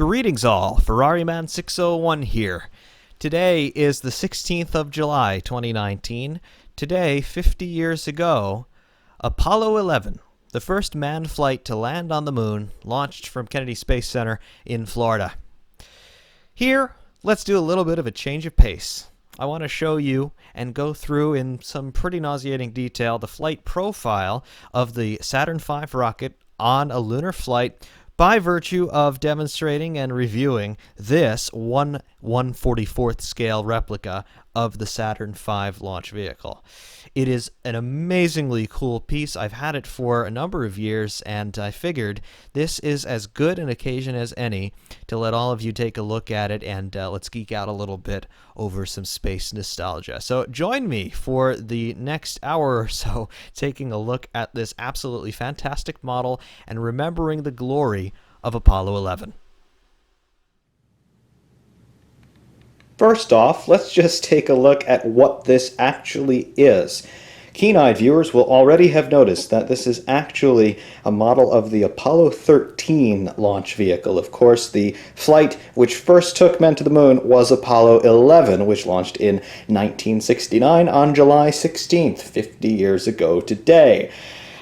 Greetings all, Ferrari-Man 601 here. Today is the 16th of July, 2019. Today, 50 years ago, Apollo 11, the first manned flight to land on the moon, launched from Kennedy Space Center in Florida. Here, let's do a little bit of a change of pace. I want to show you and go through in some pretty nauseating detail the flight profile of the Saturn V rocket on a lunar flight by virtue of demonstrating and reviewing this 1/144th scale replica of the Saturn V launch vehicle. It is an amazingly cool piece. I've had it for a number of years, and I figured this is as good an occasion as any to let all of you take a look at it, and let's geek out a little bit over some space nostalgia. So join me for the next hour or so taking a look at this absolutely fantastic model and remembering the glory of Apollo 11. First off, let's just take a look at what this actually is. Keen-eyed viewers will already have noticed that this is actually a model of the Apollo 13 launch vehicle. Of course, the flight which first took men to the moon was Apollo 11, which launched in 1969 on July 16th, 50 years ago today.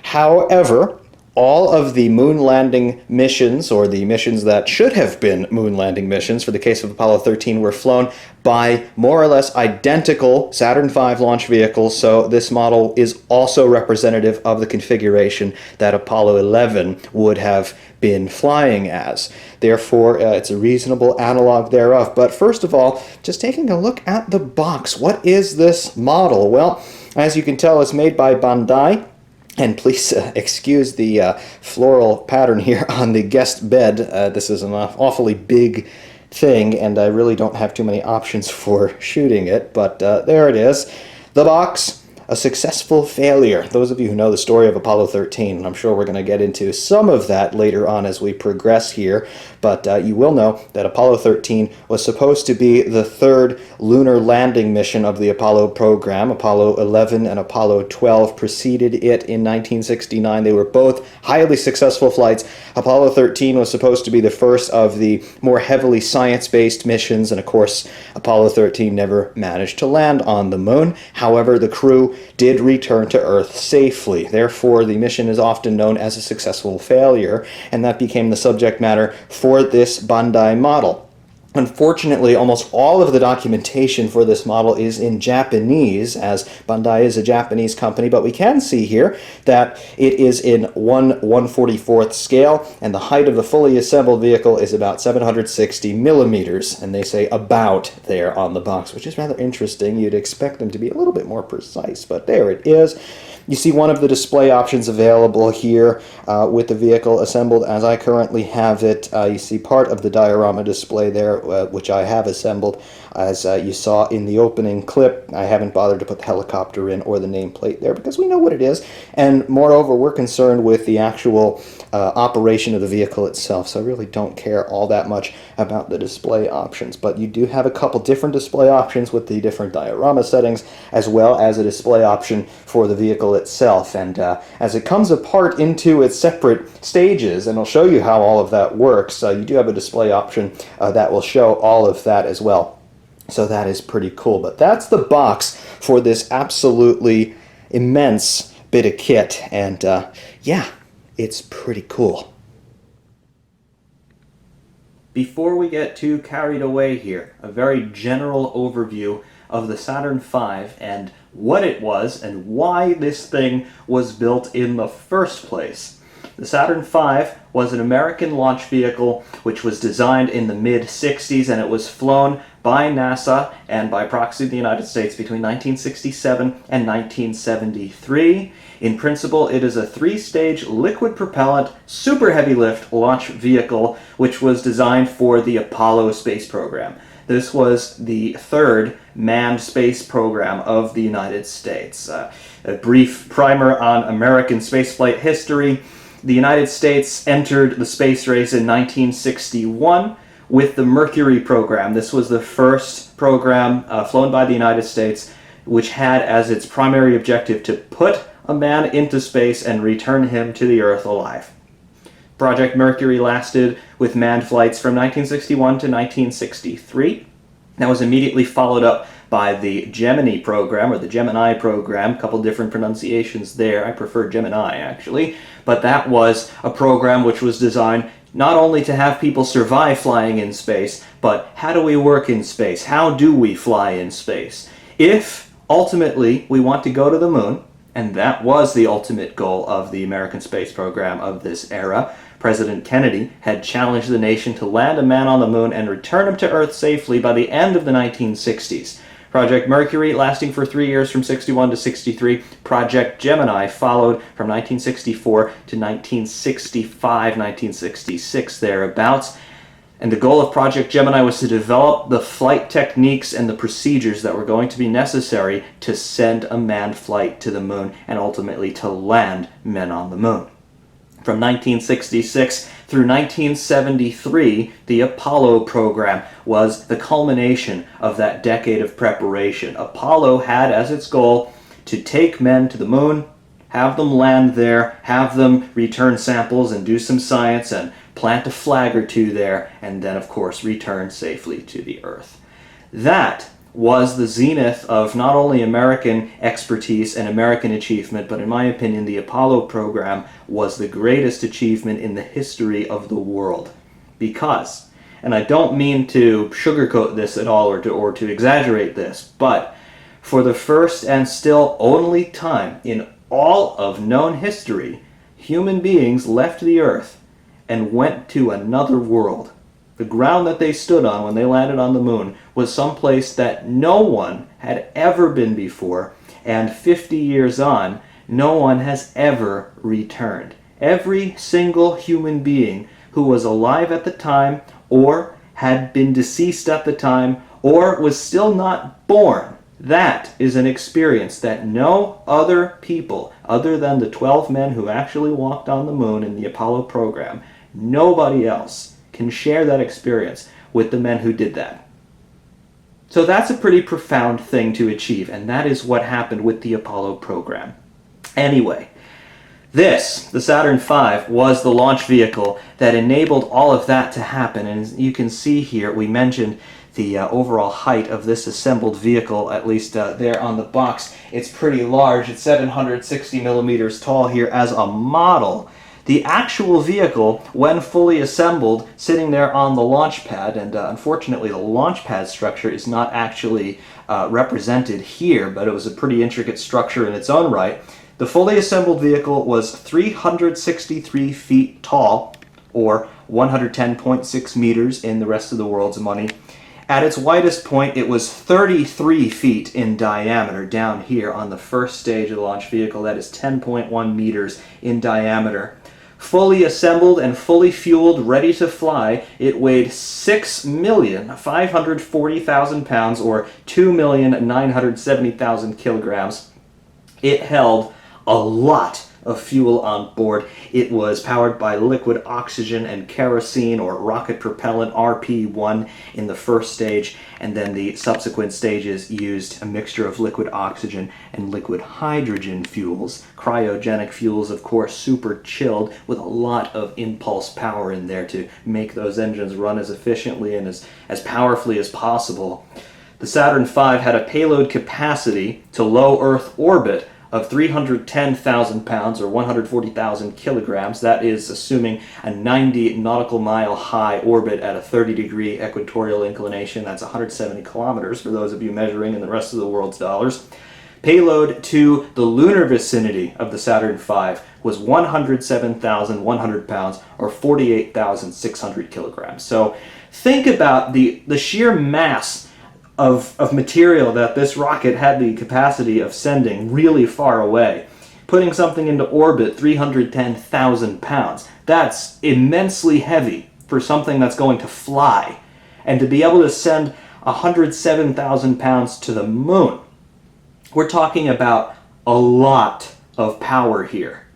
However, all of the moon landing missions, or the missions that should have been moon landing missions for the case of Apollo 13, were flown by more or less identical Saturn V launch vehicles, so this model is also representative of the configuration that Apollo 11 would have been flying as. Therefore, it's a reasonable analog thereof. But first of all, just taking a look at the box. What is this model? Well, as you can tell, it's made by Bandai. And please excuse the floral pattern here on the guest bed. This is an awfully big thing, and I really don't have too many options for shooting it, but there it is. The box, a successful failure. Those of you who know the story of Apollo 13, and I'm sure we're going to get into some of that later on as we progress here, but you will know that Apollo 13 was supposed to be the third lunar landing mission of the Apollo program. Apollo 11 and Apollo 12 preceded it in 1969. They were both highly successful flights. Apollo 13 was supposed to be the first of the more heavily science-based missions, and of course, Apollo 13 never managed to land on the moon. However, the crew did return to Earth safely. Therefore, the mission is often known as a successful failure, and that became the subject matter for this Bandai model. Unfortunately, almost all of the documentation for this model is in Japanese, as Bandai is a Japanese company, but we can see here that it is in 1/144th scale, and the height of the fully assembled vehicle is about 760 millimeters, and they say about there on the box, which is rather interesting. You'd expect them to be a little bit more precise, but there it is. You see one of the display options available here with the vehicle assembled as I currently have it. You see part of the diorama display there, which I have assembled as you saw in the opening clip. I haven't bothered to put the helicopter in or the nameplate there because we know what it is, and moreover we're concerned with the actual operation of the vehicle itself, so I really don't care all that much about the display options. But you do have a couple different display options with the different diorama settings, as well as a display option for the vehicle itself. And as it comes apart into its separate stages, and I'll show you how all of that works, you do have a display option that will show all of that as well. So that is pretty cool. But that's the box for this absolutely immense bit of kit, and yeah, it's pretty cool. Before we get too carried away here, a very general overview of the Saturn V and what it was and why this thing was built in the first place. The Saturn V was an American launch vehicle which was designed in the mid-60s, and it was flown by NASA and by proxy the United States between 1967 and 1973. In principle, it is a three-stage liquid propellant, super heavy lift launch vehicle which was designed for the Apollo space program. This was the third manned space program of the United States. A brief primer on American spaceflight history. The United States entered the space race in 1961 with the Mercury program. This was the first program flown by the United States which had as its primary objective to put a man into space and return him to the Earth alive. Project Mercury lasted with manned flights from 1961 to 1963. That was immediately followed up by the Gemini program, or the Gemini program, a couple different pronunciations there. I prefer Gemini, actually. But that was a program which was designed not only to have people survive flying in space, but how do we work in space? How do we fly in space? If, ultimately, we want to go to the moon, and that was the ultimate goal of the American space program of this era, President Kennedy had challenged the nation to land a man on the moon and return him to Earth safely by the end of the 1960s. Project Mercury lasting for 3 years from 61 to 63. Project Gemini followed from 1964 to 1965, 1966 thereabouts. And the goal of Project Gemini was to develop the flight techniques and the procedures that were going to be necessary to send a manned flight to the moon and ultimately to land men on the moon. From 1966 through 1973, the Apollo program was the culmination of that decade of preparation. Apollo had as its goal to take men to the moon, have them land there, have them return samples and do some science and plant a flag or two there, and then, of course, return safely to the Earth. That was the zenith of not only American expertise and American achievement, but in my opinion, the Apollo program was the greatest achievement in the history of the world. Because, and I don't mean to sugarcoat this at all or to exaggerate this, but for the first and still only time in all of known history, human beings left the Earth and went to another world. The ground that they stood on when they landed on the moon was someplace that no one had ever been before, and 50 years on, no one has ever returned. Every single human being who was alive at the time, or had been deceased at the time, or was still not born, that is an experience that no other people, other than the 12 men who actually walked on the moon in the Apollo program, nobody else can share that experience with the men who did that. So that's a pretty profound thing to achieve, and that is what happened with the Apollo program. Anyway, this, the Saturn V, was the launch vehicle that enabled all of that to happen, and you can see here, we mentioned the overall height of this assembled vehicle, at least there on the box. It's pretty large. It's 760 millimeters tall here as a model. The actual vehicle, when fully assembled, sitting there on the launch pad, and unfortunately the launch pad structure is not actually represented here, but it was a pretty intricate structure in its own right. The fully assembled vehicle was 363 feet tall, or 110.6 meters in the rest of the world's money. At its widest point, it was 33 feet in diameter down here on the first stage of the launch vehicle. That is 10.1 meters in diameter. Fully assembled and fully fueled, ready to fly, it weighed 6,540,000 pounds, or 2,970,000 kilograms. It held a lot of fuel on board. It was powered by liquid oxygen and kerosene, or rocket propellant, RP-1 in the first stage, and then the subsequent stages used a mixture of liquid oxygen and liquid hydrogen fuels. Cryogenic fuels, of course, super chilled, with a lot of impulse power in there to make those engines run as efficiently and as powerfully as possible. The Saturn V had a payload capacity to low Earth orbit of 310,000 pounds, or 140,000 kilograms. That is assuming a 90 nautical mile high orbit at a 30-degree equatorial inclination. That's 170 kilometers for those of you measuring in the rest of the world's dollars. Payload to the lunar vicinity of the Saturn V was 107,100 pounds, or 48,600 kilograms. So think about the sheer mass of material that this rocket had the capacity of sending really far away. Putting something into orbit, 310,000 pounds. That's immensely heavy for something that's going to fly. And to be able to send 107,000 pounds to the moon, we're talking about a lot of power here.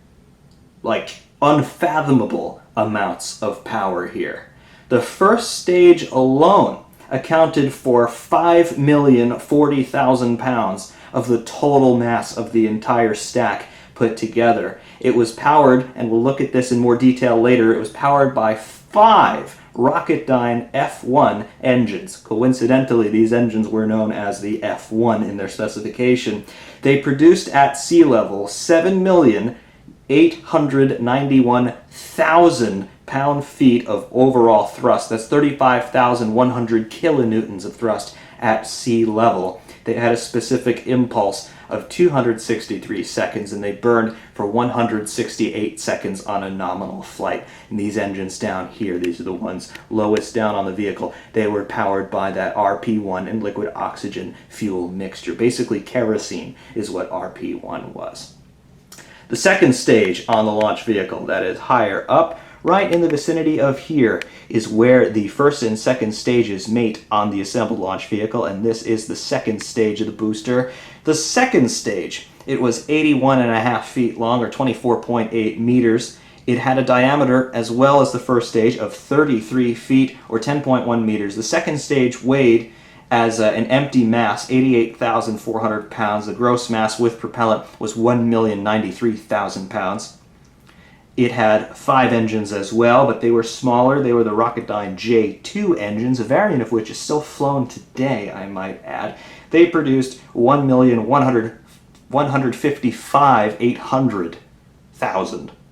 Like unfathomable amounts of power here. The first stage alone accounted for 5,040,000 pounds of the total mass of the entire stack put together. It was powered, and we'll look at this in more detail later, it was powered by 5 Rocketdyne F1 engines. Coincidentally, these engines were known as the F1 in their specification. They produced at sea level 7,891,000 pound-feet of overall thrust. That's 35,100 kilonewtons of thrust at sea level. They had a specific impulse of 263 seconds, and they burned for 168 seconds on a nominal flight. And these engines down here, these are the ones lowest down on the vehicle, they were powered by that RP1 and liquid oxygen fuel mixture. Basically, kerosene is what RP1 was. The second stage on the launch vehicle, that is higher up, right in the vicinity of here, is where the first and second stages mate on the assembled launch vehicle, and this is the second stage of the booster. The second stage, it was 81.5 feet long, or 24.8 meters. It had a diameter, as well as the first stage, of 33 feet, or 10.1 meters. The second stage weighed, as an empty mass, 88,400 pounds. The gross mass with propellant was 1,093,000 pounds. It had 5 engines as well, but they were smaller. They were the Rocketdyne J2 engines, a variant of which is still flown today, I might add. They produced 1,155,800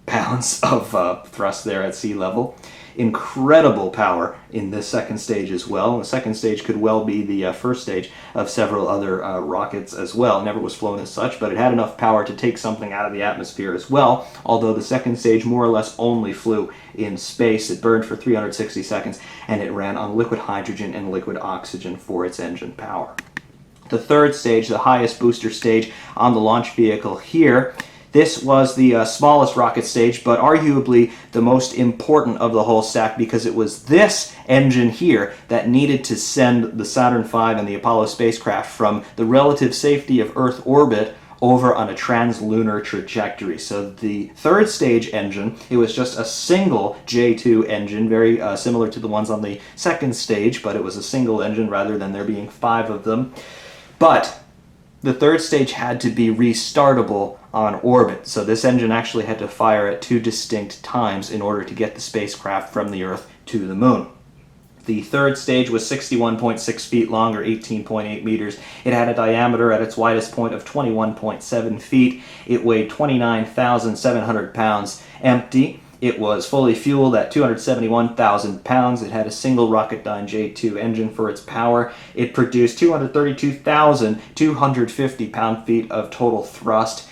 pounds of thrust there at sea level. Incredible power in this second stage as well. The second stage could well be the first stage of several other rockets as well. It never was flown as such, but it had enough power to take something out of the atmosphere as well, although the second stage more or less only flew in space. It burned for 360 seconds, and it ran on liquid hydrogen and liquid oxygen for its engine power. The third stage, the highest booster stage on the launch vehicle here, this was the smallest rocket stage, but arguably the most important of the whole stack, because it was this engine here that needed to send the Saturn V and the Apollo spacecraft from the relative safety of Earth orbit over on a translunar trajectory. So the third stage engine, it was just a single J2 engine, very similar to the ones on the second stage, but it was a single engine rather than there being 5 of them. But the third stage had to be restartable on orbit, so this engine actually had to fire at 2 distinct times in order to get the spacecraft from the Earth to the Moon. The third stage was 61.6 feet long, or 18.8 meters. It had a diameter at its widest point of 21.7 feet. It weighed 29,700 pounds empty. It was fully fueled at 271,000 pounds. It had a single Rocketdyne J2 engine for its power. It produced 232,250 pound-feet of total thrust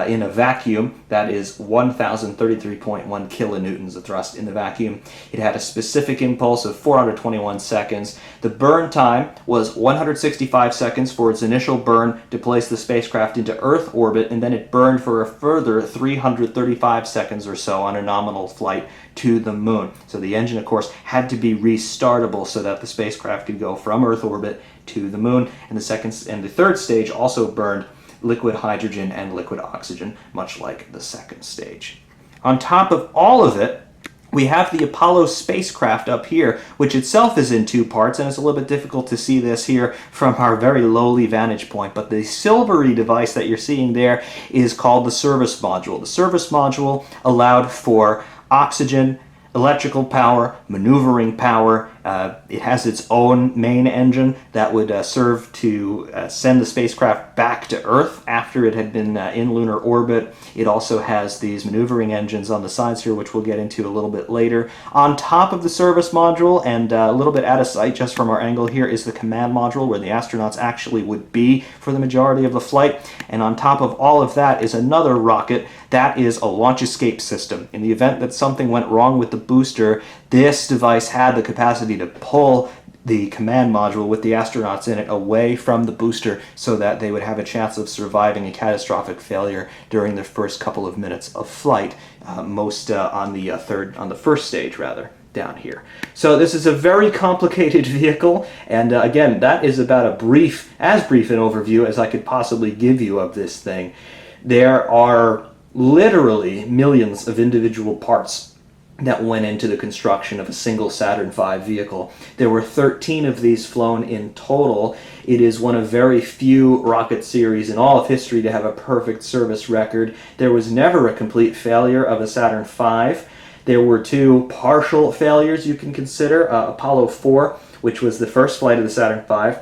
in a vacuum. That is 1,033.1 kilonewtons of thrust in the vacuum. It had a specific impulse of 421 seconds. The burn time was 165 seconds for its initial burn to place the spacecraft into Earth orbit, and then it burned for a further 335 seconds or so on a nominal flight to the Moon. So the engine, of course, had to be restartable so that the spacecraft could go from Earth orbit to the Moon. And the third stage also burned liquid hydrogen and liquid oxygen, much like the second stage. On top of all of it, we have the Apollo spacecraft up here, which itself is in 2 parts, and it's a little bit difficult to see this here from our very lowly vantage point, but the silvery device that you're seeing there is called the service module. The service module allowed for oxygen, electrical power, maneuvering power. It has its own main engine that would serve to send the spacecraft back to Earth after it had been in lunar orbit. It also has these maneuvering engines on the sides here, which we'll get into a little bit later. On top of the service module, and a little bit out of sight just from our angle here, is the command module, where the astronauts actually would be for the majority of the flight. And on top of all of that is another rocket that is a launch escape system. In the event that something went wrong with the booster, this device had the capacity to pull the command module with the astronauts in it away from the booster so that they would have a chance of surviving a catastrophic failure during the first couple of minutes of flight, on the first stage rather, down here. So this is a very complicated vehicle, and again, that is about as brief an overview as I could possibly give you of this thing. There are literally millions of individual parts that went into the construction of a single Saturn V vehicle. There were 13 of these flown in total. It is one of very few rocket series in all of history to have a perfect service record. There was never a complete failure of a Saturn V. There were two partial failures you can consider. Apollo 4, which was the first flight of the Saturn V.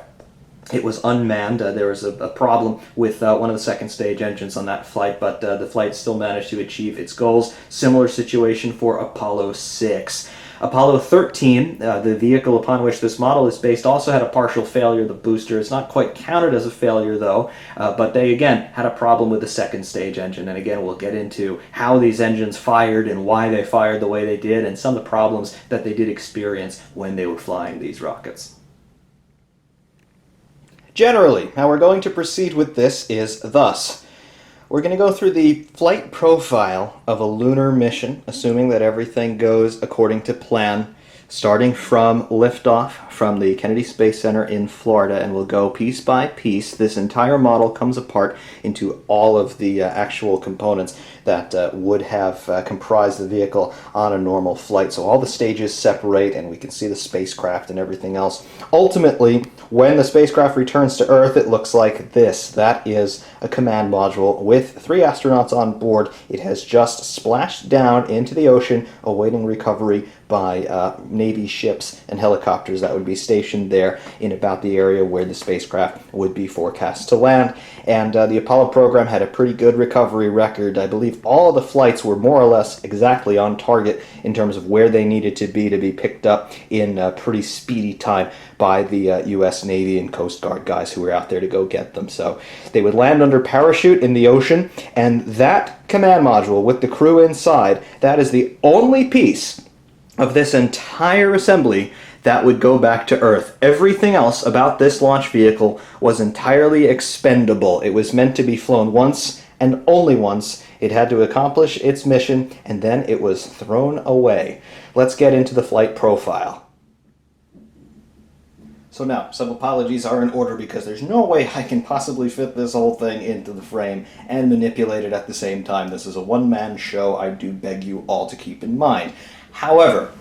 It was unmanned. There was a problem with one of the second stage engines on that flight, but the flight still managed to achieve its goals. Similar situation for Apollo 6. Apollo 13, the vehicle upon which this model is based, also had a partial failure. The booster is not quite counted as a failure, though, but they, again, had a problem with the second stage engine. And again, we'll get into how these engines fired and why they fired the way they did, and some of the problems that they did experience when they were flying these rockets. Generally, how we're going to proceed with this is thus. We're going to go through the flight profile of a lunar mission, assuming that everything goes according to plan, starting from liftoff from the Kennedy Space Center in Florida, and we'll go piece by piece. This entire model comes apart into all of the actual components that would have comprised the vehicle on a normal flight. So all the stages separate, and we can see the spacecraft and everything else. Ultimately, when the spacecraft returns to Earth, it looks like this. That is a command module with 3 astronauts on board. It has just splashed down into the ocean, awaiting recovery by Navy ships and helicopters that would be stationed there in about the area where the spacecraft would be forecast to land. And the Apollo program had a pretty good recovery record. I believe all of the flights were more or less exactly on target in terms of where they needed to be picked up in a pretty speedy time by the U.S. Navy and Coast Guard guys who were out there to go get them. So they would land under parachute in the ocean, and that command module with the crew inside, that is the only piece of this entire assembly that would go back to Earth. Everything else about this launch vehicle was entirely expendable. It was meant to be flown once and only once. It had to accomplish its mission, and then it was thrown away. Let's get into the flight profile. So now, some apologies are in order because there's no way I can possibly fit this whole thing into the frame and manipulate it at the same time. This is a one-man show, I do beg you all to keep in mind. However,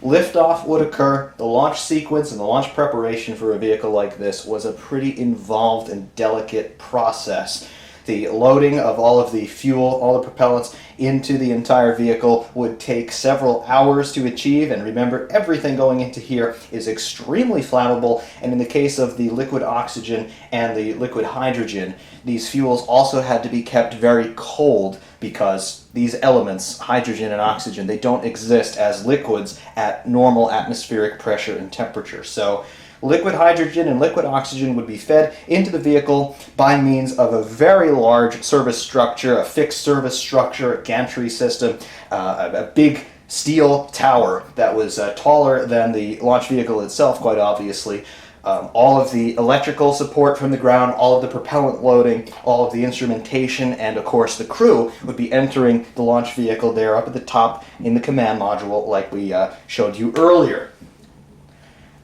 liftoff would occur. The launch sequence and the launch preparation for a vehicle like this was a pretty involved and delicate process. The loading of all of the fuel, all the propellants into the entire vehicle would take several hours to achieve, and remember, everything going into here is extremely flammable, and in the case of the liquid oxygen and the liquid hydrogen, these fuels also had to be kept very cold because these elements, hydrogen and oxygen, they don't exist as liquids at normal atmospheric pressure and temperature. So liquid hydrogen and liquid oxygen would be fed into the vehicle by means of a very large service structure, a fixed service structure, a gantry system, a big steel tower that was taller than the launch vehicle itself, quite obviously. All of the electrical support from the ground, all of the propellant loading, all of the instrumentation, and of course the crew would be entering the launch vehicle there up at the top in the command module like we showed you earlier.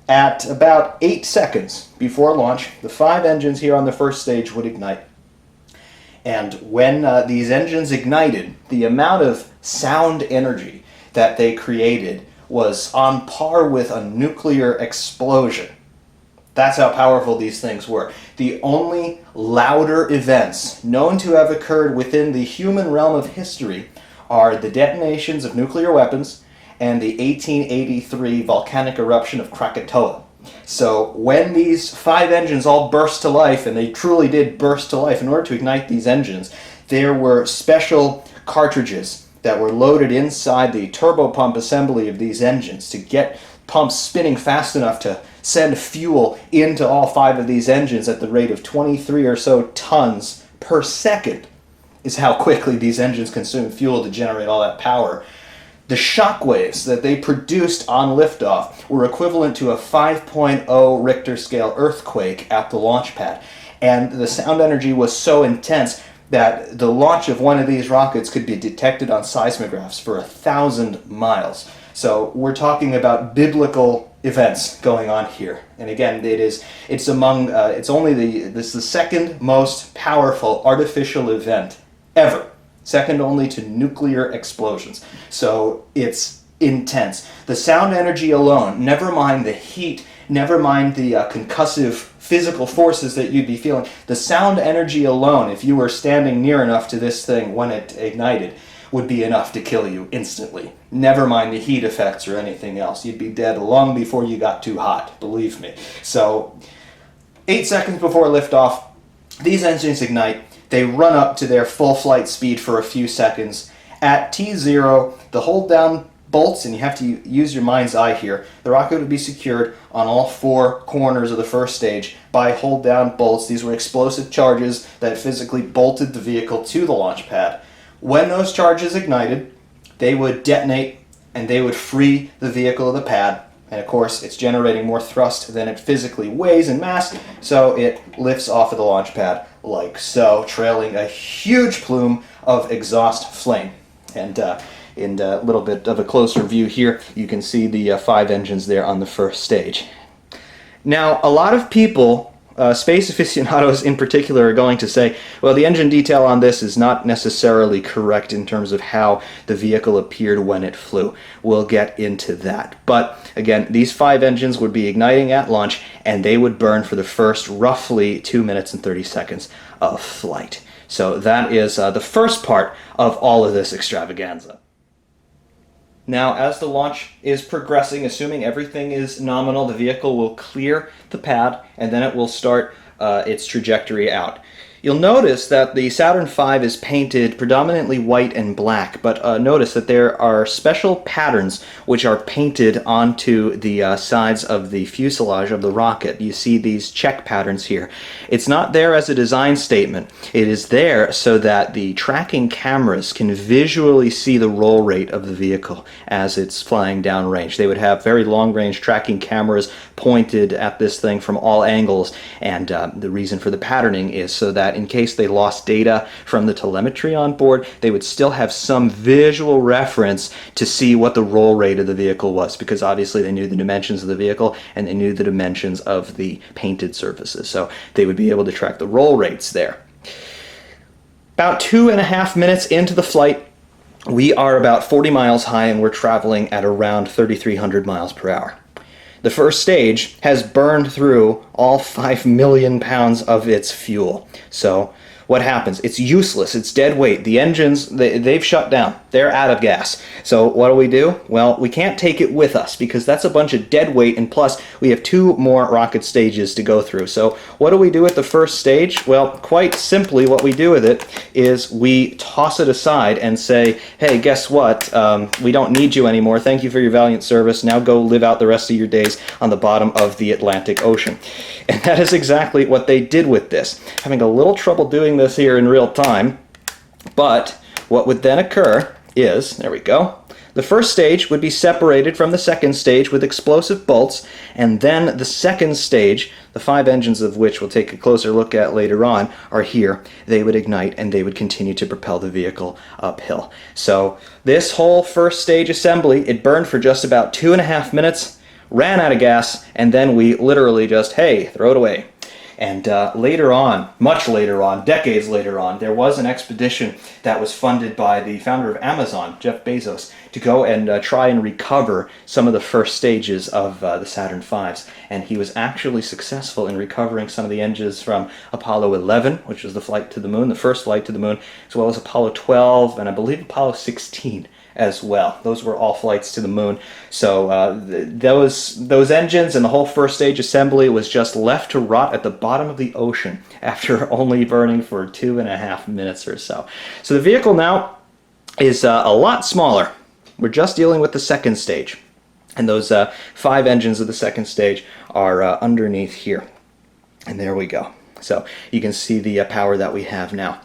At about 8 seconds before launch, the 5 engines here on the first stage would ignite. And when these engines ignited, the amount of sound energy that they created was on par with a nuclear explosion. That's how powerful these things were. The only louder events known to have occurred within the human realm of history are the detonations of nuclear weapons and the 1883 volcanic eruption of Krakatoa. So when these 5 engines all burst to life, and they truly did burst to life, in order to ignite these engines, there were special cartridges that were loaded inside the turbopump assembly of these engines to get pumps spinning fast enough to send fuel into all 5 of these engines at the rate of 23 or so tons per second is how quickly these engines consume fuel to generate all that power. The shock waves that they produced on liftoff were equivalent to a 5.0 Richter scale earthquake at the launch pad. And the sound energy was so intense that the launch of one of these rockets could be detected on seismographs for 1,000 miles. So we're talking about biblical events going on here. And again, it's the second most powerful artificial event ever. Second only to nuclear explosions. So it's intense. The sound energy alone, never mind the heat, never mind the concussive physical forces that you'd be feeling, the sound energy alone, if you were standing near enough to this thing when it ignited, would be enough to kill you instantly. Never mind the heat effects or anything else. You'd be dead long before you got too hot, believe me. So, 8 seconds before liftoff, these engines ignite. They run up to their full flight speed for a few seconds. At T0, the hold down bolts, and you have to use your mind's eye here, the rocket would be secured on all 4 corners of the first stage by hold down bolts. These were explosive charges that physically bolted the vehicle to the launch pad. When those charges ignited, they would detonate and they would free the vehicle of the pad. And of course, it's generating more thrust than it physically weighs in mass, so it lifts off of the launch pad like so, trailing a huge plume of exhaust flame. And in a little bit of a closer view here, you can see the 5 engines there on the first stage. Now, a lot of people, space aficionados in particular, are going to say, well, the engine detail on this is not necessarily correct in terms of how the vehicle appeared when it flew. We'll get into that. But again, these 5 engines would be igniting at launch, and they would burn for the first roughly 2 minutes and 30 seconds of flight. So that is the first part of all of this extravaganza. Now, as the launch is progressing, assuming everything is nominal, the vehicle will clear the pad, and then it will start its trajectory out. You'll notice that the Saturn V is painted predominantly white and black, but notice that there are special patterns which are painted onto the sides of the fuselage of the rocket. You see these check patterns here. It's not there as a design statement. It is there so that the tracking cameras can visually see the roll rate of the vehicle as it's flying downrange. They would have very long-range tracking cameras pointed at this thing from all angles, and the reason for the patterning is so that in case they lost data from the telemetry on board, they would still have some visual reference to see what the roll rate of the vehicle was, because obviously they knew the dimensions of the vehicle and they knew the dimensions of the painted surfaces, so they would be able to track the roll rates there. About 2.5 minutes into the flight, we are about 40 miles high and we're traveling at around 3,300 miles per hour. The first stage has burned through all 5 million pounds of its fuel. So what happens? It's useless. It's dead weight. The engines, they've shut down. They're out of gas. So what do? Well, we can't take it with us because that's a bunch of dead weight, and plus we have 2 more rocket stages to go through. So what do we do at the first stage? Well, quite simply what we do with it is we toss it aside and say, hey, guess what? We don't need you anymore. Thank you for your valiant service. Now go live out the rest of your days on the bottom of the Atlantic Ocean. And that is exactly what they did with this. Having a little trouble doing this here in real time, but what would then occur is, there we go, the first stage would be separated from the second stage with explosive bolts, and then the second stage, the 5 engines of which we'll take a closer look at later on, are here. They would ignite and they would continue to propel the vehicle uphill. So this whole first stage assembly, it burned for just about 2.5 minutes, ran out of gas, and then we literally just, hey, throw it away. And later on, much later on, decades later on, there was an expedition that was funded by the founder of Amazon, Jeff Bezos, to go and try and recover some of the first stages of the Saturn Vs. And he was actually successful in recovering some of the engines from Apollo 11, which was the flight to the moon, the first flight to the moon, as well as Apollo 12, and I believe Apollo 16. As well. Those were all flights to the moon. So those engines and the whole first stage assembly was just left to rot at the bottom of the ocean after only burning for 2.5 minutes or so. So the vehicle now is a lot smaller. We're just dealing with the second stage. And those 5 engines of the second stage are underneath here. And there we go. So you can see the power that we have now.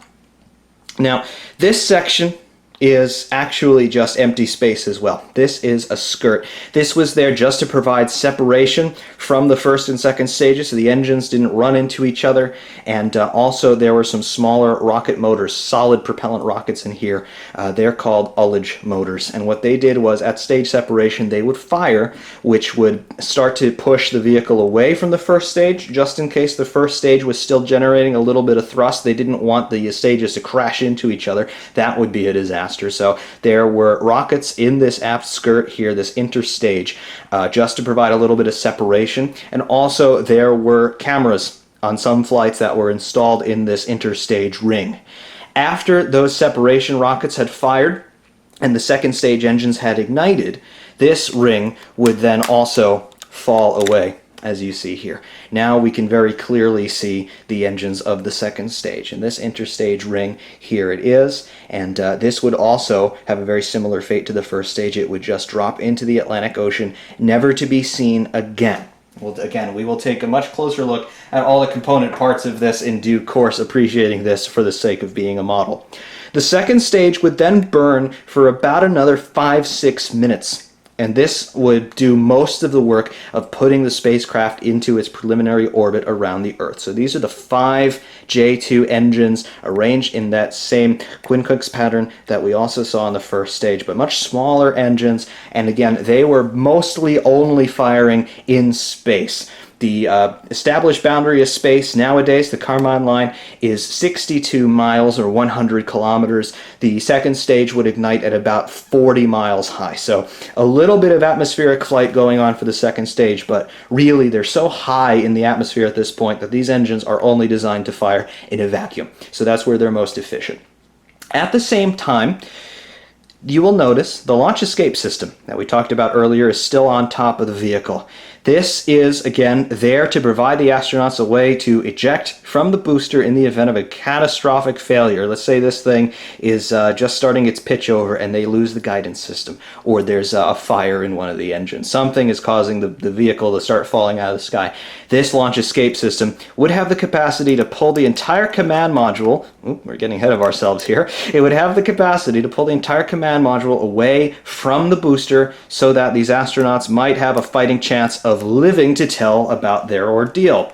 Now, this section is actually just empty space as well. This is a skirt. This was there just to provide separation from the first and second stages so the engines didn't run into each other, and also there were some smaller rocket motors, solid propellant rockets in here. They're called ullage motors, and what they did was at stage separation they would fire, which would start to push the vehicle away from the first stage just in case the first stage was still generating a little bit of thrust. They didn't want the stages to crash into each other. That would be a disaster. faster. So there were rockets in this aft skirt here, this interstage, just to provide a little bit of separation. And also there were cameras on some flights that were installed in this interstage ring. After those separation rockets had fired and the second stage engines had ignited, this ring would then also fall away, as you see here. Now we can very clearly see the engines of the second stage. And this interstage ring, here it is. And this would also have a very similar fate to the first stage. It would just drop into the Atlantic Ocean, never to be seen again. Well, again, we will take a much closer look at all the component parts of this in due course, appreciating this for the sake of being a model. The second stage would then burn for about another 5-6 minutes. And this would do most of the work of putting the spacecraft into its preliminary orbit around the Earth. So these are the 5 J2 engines arranged in that same quincunx pattern that we also saw in the first stage, but much smaller engines. And again, they were mostly only firing in space. The established boundary of space nowadays, the Kármán line, is 62 miles or 100 kilometers. The second stage would ignite at about 40 miles high. So a little bit of atmospheric flight going on for the second stage, but really they're so high in the atmosphere at this point that these engines are only designed to fire in a vacuum. So that's where they're most efficient. At the same time, you will notice the launch escape system that we talked about earlier is still on top of the vehicle. This is, again, there to provide the astronauts a way to eject from the booster in the event of a catastrophic failure. Let's say this thing is just starting its pitch over and they lose the guidance system, or there's a fire in one of the engines. Something is causing the vehicle to start falling out of the sky. This launch escape system would have the capacity to pull the entire command module. We're getting ahead of ourselves here. It would have the capacity to pull the entire command module away from the booster so that these astronauts might have a fighting chance of living to tell about their ordeal.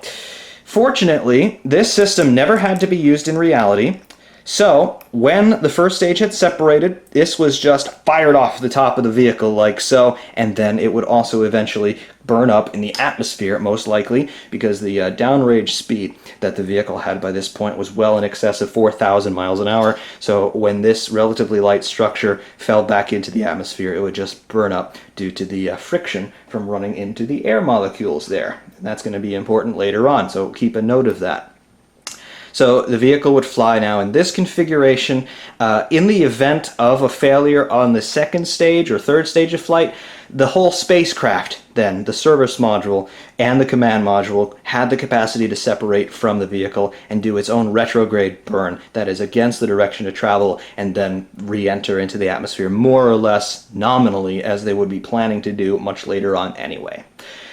Fortunately, this system never had to be used in reality. So, when the first stage had separated, this was just fired off the top of the vehicle like so, and then it would also eventually burn up in the atmosphere, most likely, because the downrange speed that the vehicle had by this point was well in excess of 4,000 miles an hour. So when this relatively light structure fell back into the atmosphere, it would just burn up due to the friction from running into the air molecules there. And that's going to be important later on, so keep a note of that. So the vehicle would fly now in this configuration. In the event of a failure on the second stage or third stage of flight, the whole spacecraft then, the service module and the command module, had the capacity to separate from the vehicle and do its own retrograde burn, that is against the direction of travel, and then re-enter into the atmosphere more or less nominally as they would be planning to do much later on anyway.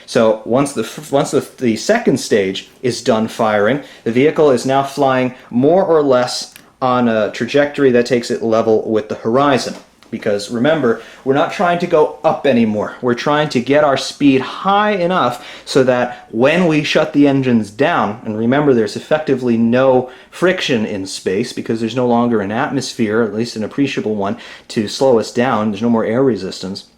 So once the second stage is done firing, the vehicle is now flying more or less on a trajectory that takes it level with the horizon. Because remember, we're not trying to go up anymore. We're trying to get our speed high enough so that when we shut the engines down, and remember there's effectively no friction in space because there's no longer an atmosphere, at least an appreciable one, to slow us down. There's no more air resistance.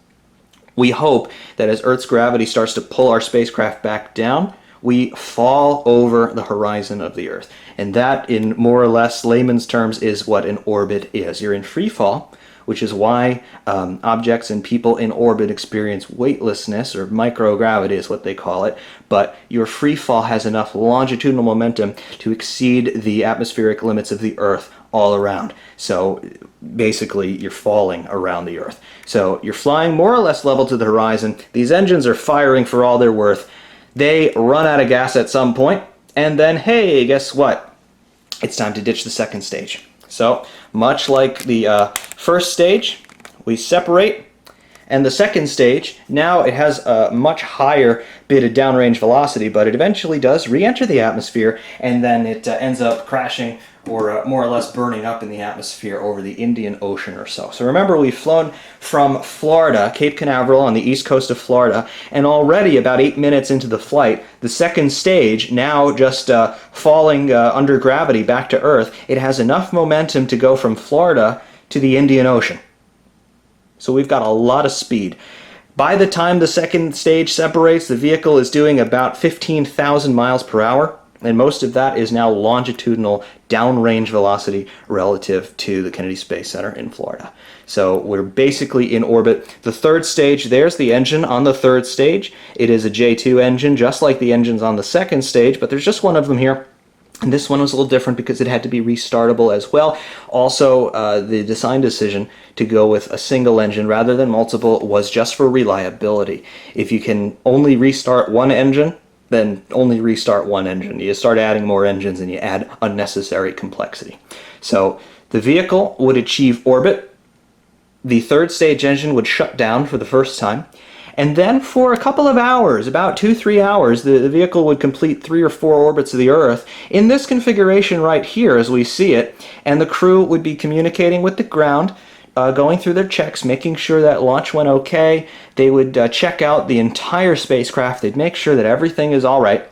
We hope that as Earth's gravity starts to pull our spacecraft back down, we fall over the horizon of the Earth. And that, in more or less layman's terms, is what an orbit is. You're in free fall, which is why objects and people in orbit experience weightlessness, or microgravity is what they call it, but your free fall has enough longitudinal momentum to exceed the atmospheric limits of the Earth all around. So basically you're falling around the Earth. So you're flying more or less level to the horizon. These engines are firing for all they're worth. They run out of gas at some point, and then hey, guess what? It's time to ditch the second stage. So much like the first stage, we separate, and the second stage, now it has a much higher bit of downrange velocity, but it eventually does re-enter the atmosphere, and then it ends up crashing or more or less burning up in the atmosphere over the Indian Ocean or so. So remember, we've flown from Florida, Cape Canaveral on the east coast of Florida, and already about 8 minutes into the flight, the second stage, now just falling under gravity back to Earth, it has enough momentum to go from Florida to the Indian Ocean. So we've got a lot of speed. By the time the second stage separates, the vehicle is doing about 15,000 miles per hour. And most of that is now longitudinal downrange velocity relative to the Kennedy Space Center in Florida. So we're basically in orbit. The third stage, there's the engine on the third stage. It is a J2 engine, just like the engines on the second stage, but there's just one of them here. And this one was a little different because it had to be restartable as well. Also, the design decision to go with a single engine rather than multiple was just for reliability. If you can only restart one engine, then only restart one engine. You start adding more engines and you add unnecessary complexity. So the vehicle would achieve orbit. The third stage engine would shut down for the first time. And then for a couple of hours, about 2-3 hours, the vehicle would complete 3 or 4 orbits of the Earth in this configuration right here as we see it. And the crew would be communicating with the ground, going through their checks, making sure that launch went okay. They would check out the entire spacecraft. They'd make sure that everything is all right.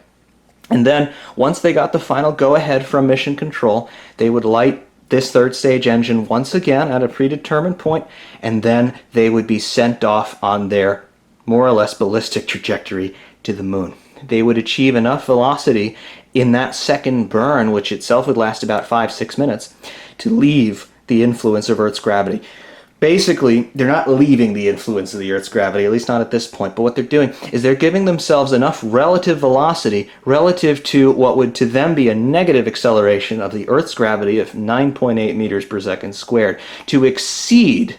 And then once they got the final go-ahead from mission control, they would light this third stage engine once again at a predetermined point, and then they would be sent off on their more or less ballistic trajectory to the moon. They would achieve enough velocity in that second burn, which itself would last about 5-6 minutes, to leave the influence of Earth's gravity. Basically, they're not leaving the influence of the Earth's gravity, at least not at this point, but what they're doing is they're giving themselves enough relative velocity relative to what would to them be a negative acceleration of the Earth's gravity of 9.8 meters per second squared to exceed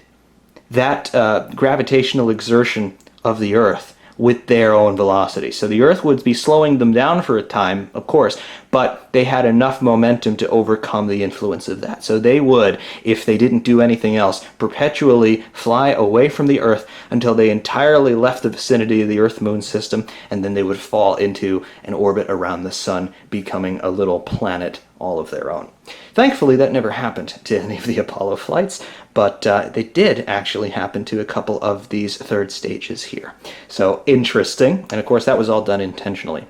that gravitational exertion of the Earth with their own velocity. So the Earth would be slowing them down for a time, of course, but they had enough momentum to overcome the influence of that. So they would, if they didn't do anything else, perpetually fly away from the Earth until they entirely left the vicinity of the Earth-Moon system, and then they would fall into an orbit around the Sun, becoming a little planet all of their own. Thankfully, that never happened to any of the Apollo flights, but they did actually happen to a couple of these third stages here. So interesting, and of course that was all done intentionally.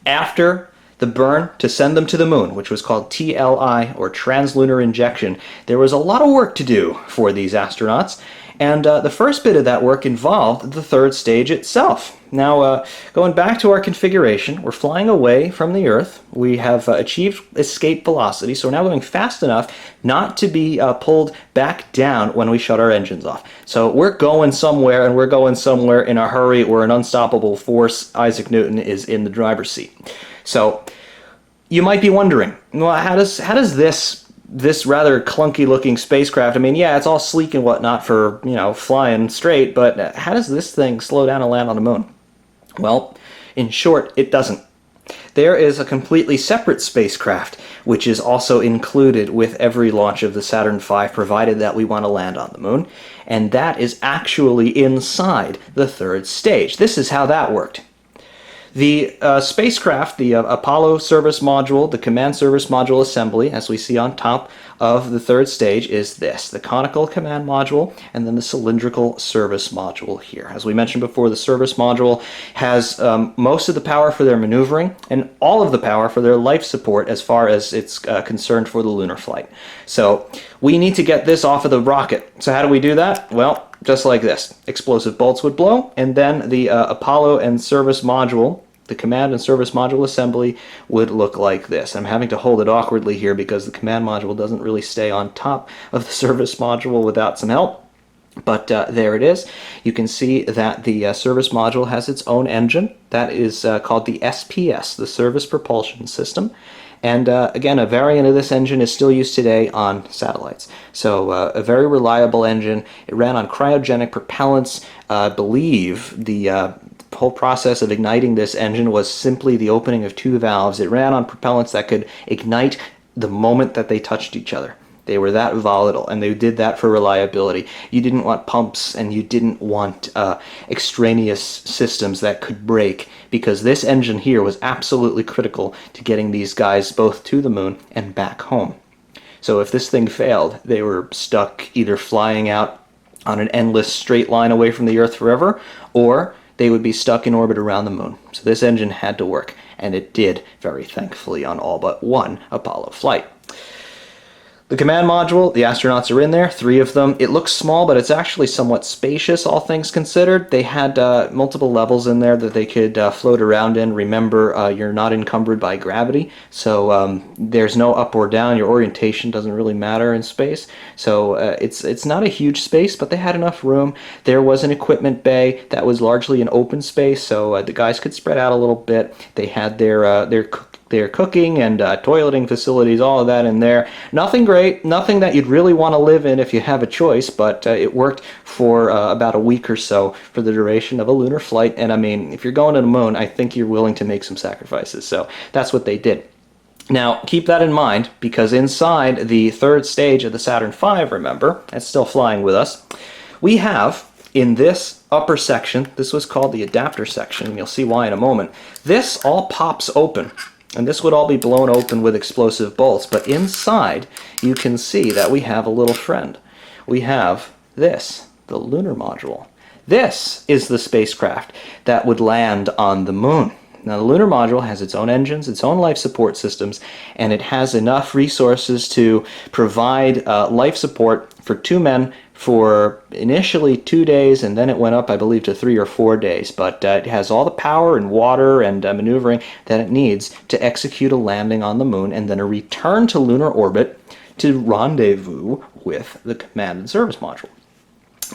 After the burn to send them to the moon, which was called TLI, or translunar injection, there was a lot of work to do for these astronauts, and the first bit of that work involved the third stage itself. Now, going back to our configuration, we're flying away from the Earth. We have achieved escape velocity, so we're now going fast enough not to be pulled back down when we shut our engines off. So we're going somewhere, and we're going somewhere in a hurry. We're an unstoppable force. Isaac Newton is in the driver's seat. So you might be wondering, well, how does this rather clunky-looking spacecraft, I mean, yeah, it's all sleek and whatnot for, flying straight, but how does this thing slow down and land on the moon? Well, in short, it doesn't. There is a completely separate spacecraft, which is also included with every launch of the Saturn V, provided that we want to land on the moon, and that is actually inside the third stage. This is how that worked. The spacecraft, the Apollo service module, the command service module assembly, as we see on top of the third stage, is this: the conical command module and then the cylindrical service module here. As we mentioned before, the service module has most of the power for their maneuvering and all of the power for their life support as far as it's concerned for the lunar flight. So we need to get this off of the rocket. So how do we do that? Well, just like this. Explosive bolts would blow, and then the Apollo and service module, the command and service module assembly, would look like this. I'm having to hold it awkwardly here because the command module doesn't really stay on top of the service module without some help. But there it is. You can see that the service module has its own engine. That is called the SPS, the Service Propulsion System. And again, a variant of this engine is still used today on satellites. So a very reliable engine. It ran on cryogenic propellants. I believe the whole process of igniting this engine was simply the opening of 2 valves. It ran on propellants that could ignite the moment that they touched each other. They were that volatile, and they did that for reliability. You didn't want pumps, and you didn't want extraneous systems that could break, because this engine here was absolutely critical to getting these guys both to the moon and back home. So if this thing failed, they were stuck either flying out on an endless straight line away from the Earth forever, or they would be stuck in orbit around the moon. So this engine had to work, and it did, very thankfully, on all but one Apollo flight. The command module, the astronauts are in there, 3 of them. It looks small, but it's actually somewhat spacious, all things considered. They had multiple levels in there that they could float around in. Remember, you're not encumbered by gravity, so there's no up or down. Your orientation doesn't really matter in space. So it's not a huge space, but they had enough room. There was an equipment bay that was largely an open space, so the guys could spread out a little bit. They had their cooking and toileting facilities, all of that in there. Nothing great, nothing that you'd really want to live in if you have a choice, but it worked for about a week or so for the duration of a lunar flight. And I mean, if you're going to the moon, I think you're willing to make some sacrifices. So that's what they did. Now, keep that in mind, because inside the 3rd stage of the Saturn V, remember, it's still flying with us, we have, in this upper section, this was called the adapter section, and you'll see why in a moment, this all pops open. And this would all be blown open with explosive bolts, but inside you can see that we have a little friend. We have this, the lunar module. This is the spacecraft that would land on the moon. Now, the lunar module has its own engines, its own life support systems, and it has enough resources to provide life support for 2 men for initially 2 days, and then it went up, I believe, to 3 or 4 days. But it has all the power and water and maneuvering that it needs to execute a landing on the moon and then a return to lunar orbit to rendezvous with the command and service module.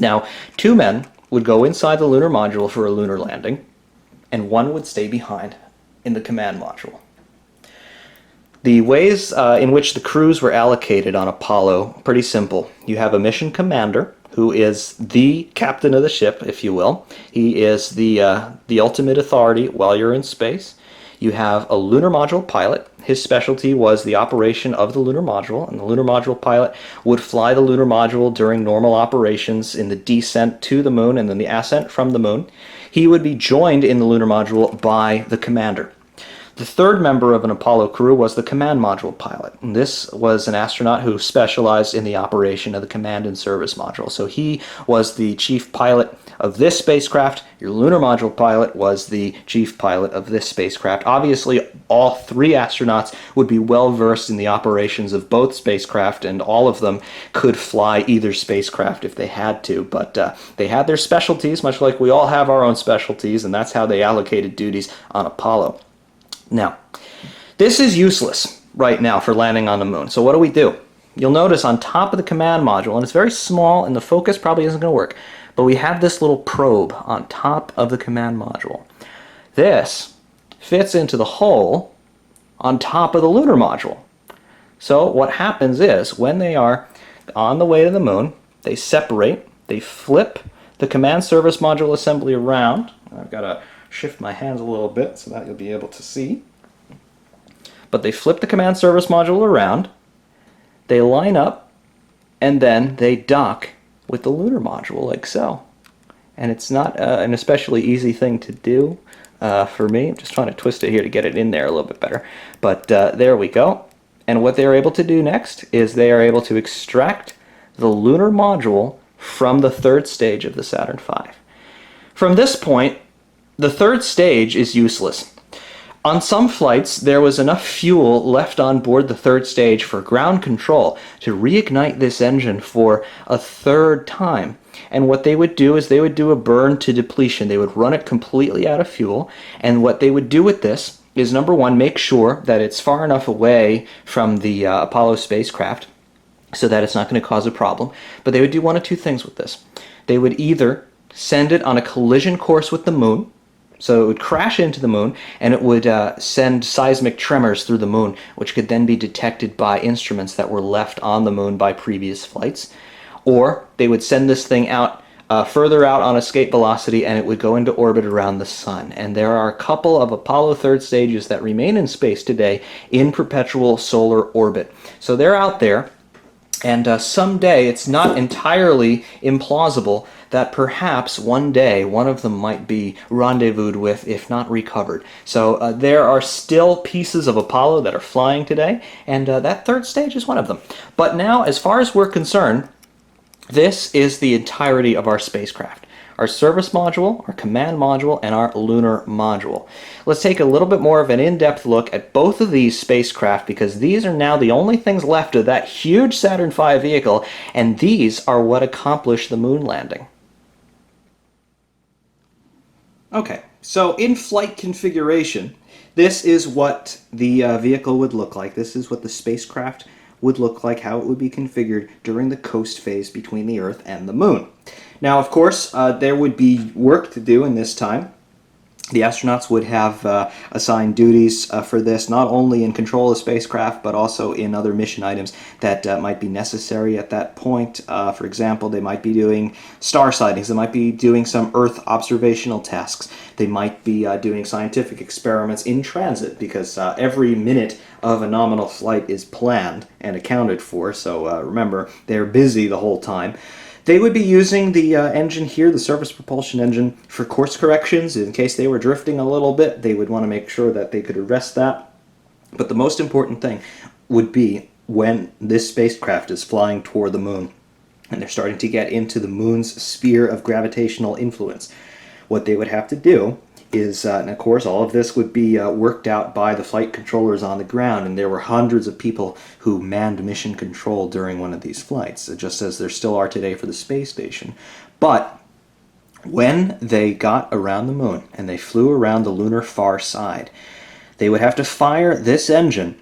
Now, 2 men would go inside the lunar module for a lunar landing, and 1 would stay behind in the command module. The ways in which the crews were allocated on Apollo, pretty simple. You have a mission commander, who is the captain of the ship, if you will. He is the ultimate authority while you're in space. You have a lunar module pilot. His specialty was the operation of the lunar module, and the lunar module pilot would fly the lunar module during normal operations in the descent to the moon and then the ascent from the moon. He would be joined in the lunar module by the commander. The 3rd member of an Apollo crew was the command module pilot. And this was an astronaut who specialized in the operation of the command and service module. So he was the chief pilot of this spacecraft. Your lunar module pilot was the chief pilot of this spacecraft. Obviously, all 3 astronauts would be well versed in the operations of both spacecraft, and all of them could fly either spacecraft if they had to. But they had their specialties, much like we all have our own specialties, and that's how they allocated duties on Apollo. Now, this is useless right now for landing on the moon. So what do? You'll notice on top of the command module, and it's very small and the focus probably isn't going to work, but we have this little probe on top of the command module. This fits into the hole on top of the lunar module. So what happens is, when they are on the way to the moon, they separate, they flip the command service module assembly around. I've got to shift my hands a little bit so that you'll be able to see. But they flip the command service module around, they line up, and then they dock with the lunar module like so. And it's not an especially easy thing to do for me. I'm just trying to twist it here to get it in there a little bit better. But there we go. And what they're able to do next is they are able to extract the lunar module from the 3rd stage of the Saturn V. From this point, the 3rd stage is useless. On some flights, there was enough fuel left on board the 3rd stage for ground control to reignite this engine for a 3rd time. And what they would do is they would do a burn to depletion. They would run it completely out of fuel. And what they would do with this is, number 1, make sure that it's far enough away from the Apollo spacecraft so that it's not going to cause a problem. But they would do 1 of 2 things with this. They would either send it on a collision course with the moon, so it would crash into the moon, and it would send seismic tremors through the moon, which could then be detected by instruments that were left on the moon by previous flights. Or they would send this thing out further out on escape velocity, and it would go into orbit around the sun. And there are a couple of Apollo 3rd stages that remain in space today in perpetual solar orbit. So they're out there, and someday it's not entirely implausible that perhaps one day one of them might be rendezvoused with, if not recovered. So there are still pieces of Apollo that are flying today, and that 3rd stage is one of them. But now, as far as we're concerned, this is the entirety of our spacecraft. our service module, our command module, and our lunar module. Let's take a little bit more of an in-depth look at both of these spacecraft because these are now the only things left of that huge Saturn V vehicle, and these are what accomplished the moon landing. Okay, so in flight configuration, this is what the vehicle would look like. This is what the spacecraft would look like, how it would be configured during the coast phase between the Earth and the Moon. Now, of course, there would be work to do in this time. The astronauts would have assigned duties for this, not only in control of the spacecraft, but also in other mission items that might be necessary at that point. For example, they might be doing star sightings, they might be doing some Earth observational tasks, they might be doing scientific experiments in transit, because every minute of a nominal flight is planned and accounted for, so remember, they're busy the whole time. They would be using the engine here, the surface propulsion engine, for course corrections. In case they were drifting a little bit, they would want to make sure that they could arrest that. But the most important thing would be when this spacecraft is flying toward the moon and they're starting to get into the moon's sphere of gravitational influence. What they would have to do is, and of course all of this would be worked out by the flight controllers on the ground, and there were hundreds of people who manned mission control during one of these flights, just as there still are today for the space station. But when they got around the moon and they flew around the lunar far side, they would have to fire this engine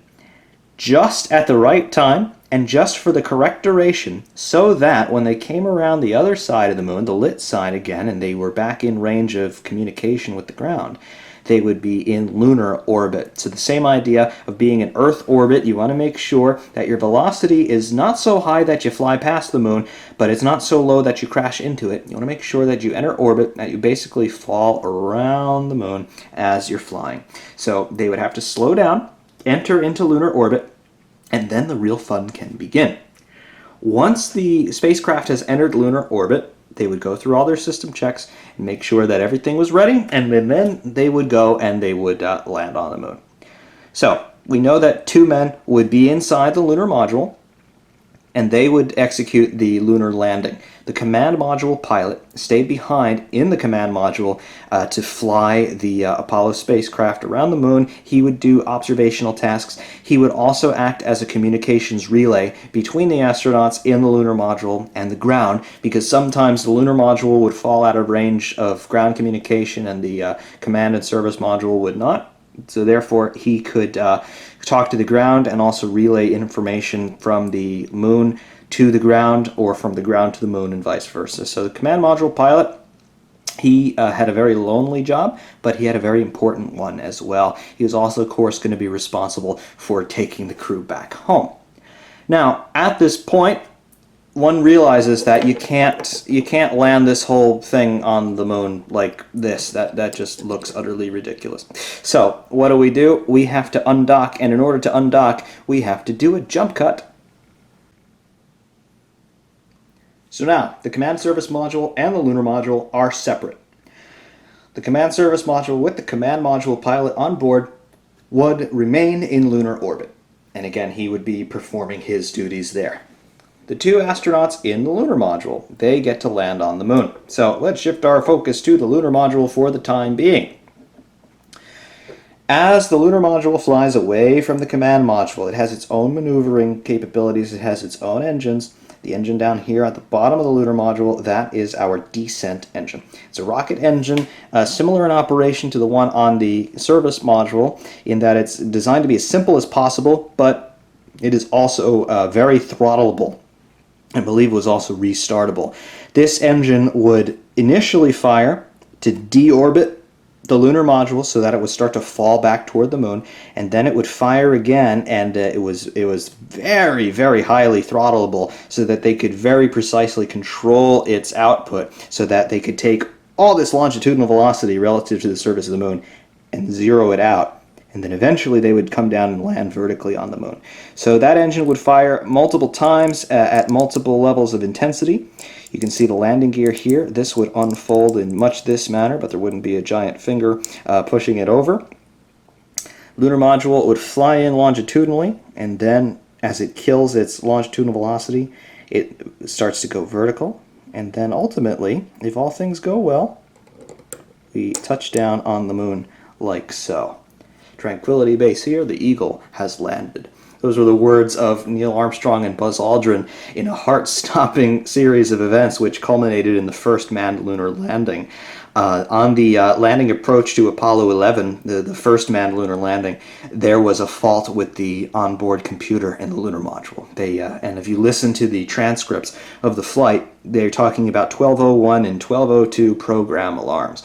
just at the right time and just for the correct duration, so that when they came around the other side of the moon, the lit side again, and they were back in range of communication with the ground, they would be in lunar orbit. So the same idea of being in Earth orbit, you want to make sure that your velocity is not so high that you fly past the moon, but it's not so low that you crash into it. You want to make sure that you enter orbit, that you basically fall around the moon as you're flying. So they would have to slow down, enter into lunar orbit, and then the real fun can begin. Once the spacecraft has entered lunar orbit, they would go through all their system checks and make sure that everything was ready, and then they would go and they would land on the moon. So we know that 2 men would be inside the lunar module, and they would execute the lunar landing. The command module pilot stayed behind in the command module to fly the Apollo spacecraft around the moon. He would do observational tasks. He would also act as a communications relay between the astronauts in the lunar module and the ground, because sometimes the lunar module would fall out of range of ground communication and the command and service module would not. So therefore, he could talk to the ground and also relay information from the moon to the ground, or from the ground to the moon, and vice versa. So the command module pilot, he had a very lonely job, but he had a very important one as well. He was also, of course, going to be responsible for taking the crew back home. Now, at this point, one realizes that you can't land this whole thing on the moon like this. That just looks utterly ridiculous. So what do? We have to undock, and in order to undock, we have to do a jump cut. So now, the command service module and the lunar module are separate. The command service module with the command module pilot on board would remain in lunar orbit. And again, he would be performing his duties there. The 2 astronauts in the lunar module, they get to land on the moon. So let's shift our focus to the lunar module for the time being. As the lunar module flies away from the command module, it has its own maneuvering capabilities, it has its own engines. The engine down here at the bottom of the lunar module, that is our descent engine. It's a rocket engine, similar in operation to the one on the service module, in that it's designed to be as simple as possible, but it is also very throttleable. I believe it was also restartable. This engine would initially fire to deorbit the lunar module so that it would start to fall back toward the moon, and then it would fire again, and it was very, very highly throttleable so that they could very precisely control its output so that they could take all this longitudinal velocity relative to the surface of the moon and zero it out. And then eventually they would come down and land vertically on the moon. So that engine would fire multiple times at multiple levels of intensity. You can see the landing gear here. This would unfold in much this manner, but there wouldn't be a giant finger pushing it over. Lunar module would fly in longitudinally, and then as it kills its longitudinal velocity, it starts to go vertical. And then ultimately, if all things go well, we touch down on the moon like so. Tranquility Base here, the Eagle has landed. Those were the words of Neil Armstrong and Buzz Aldrin in a heart-stopping series of events which culminated in the first manned lunar landing. On the landing approach to Apollo 11, the first manned lunar landing, there was a fault with the onboard computer in the lunar module. And if you listen to the transcripts of the flight, they're talking about 1201 and 1202 program alarms.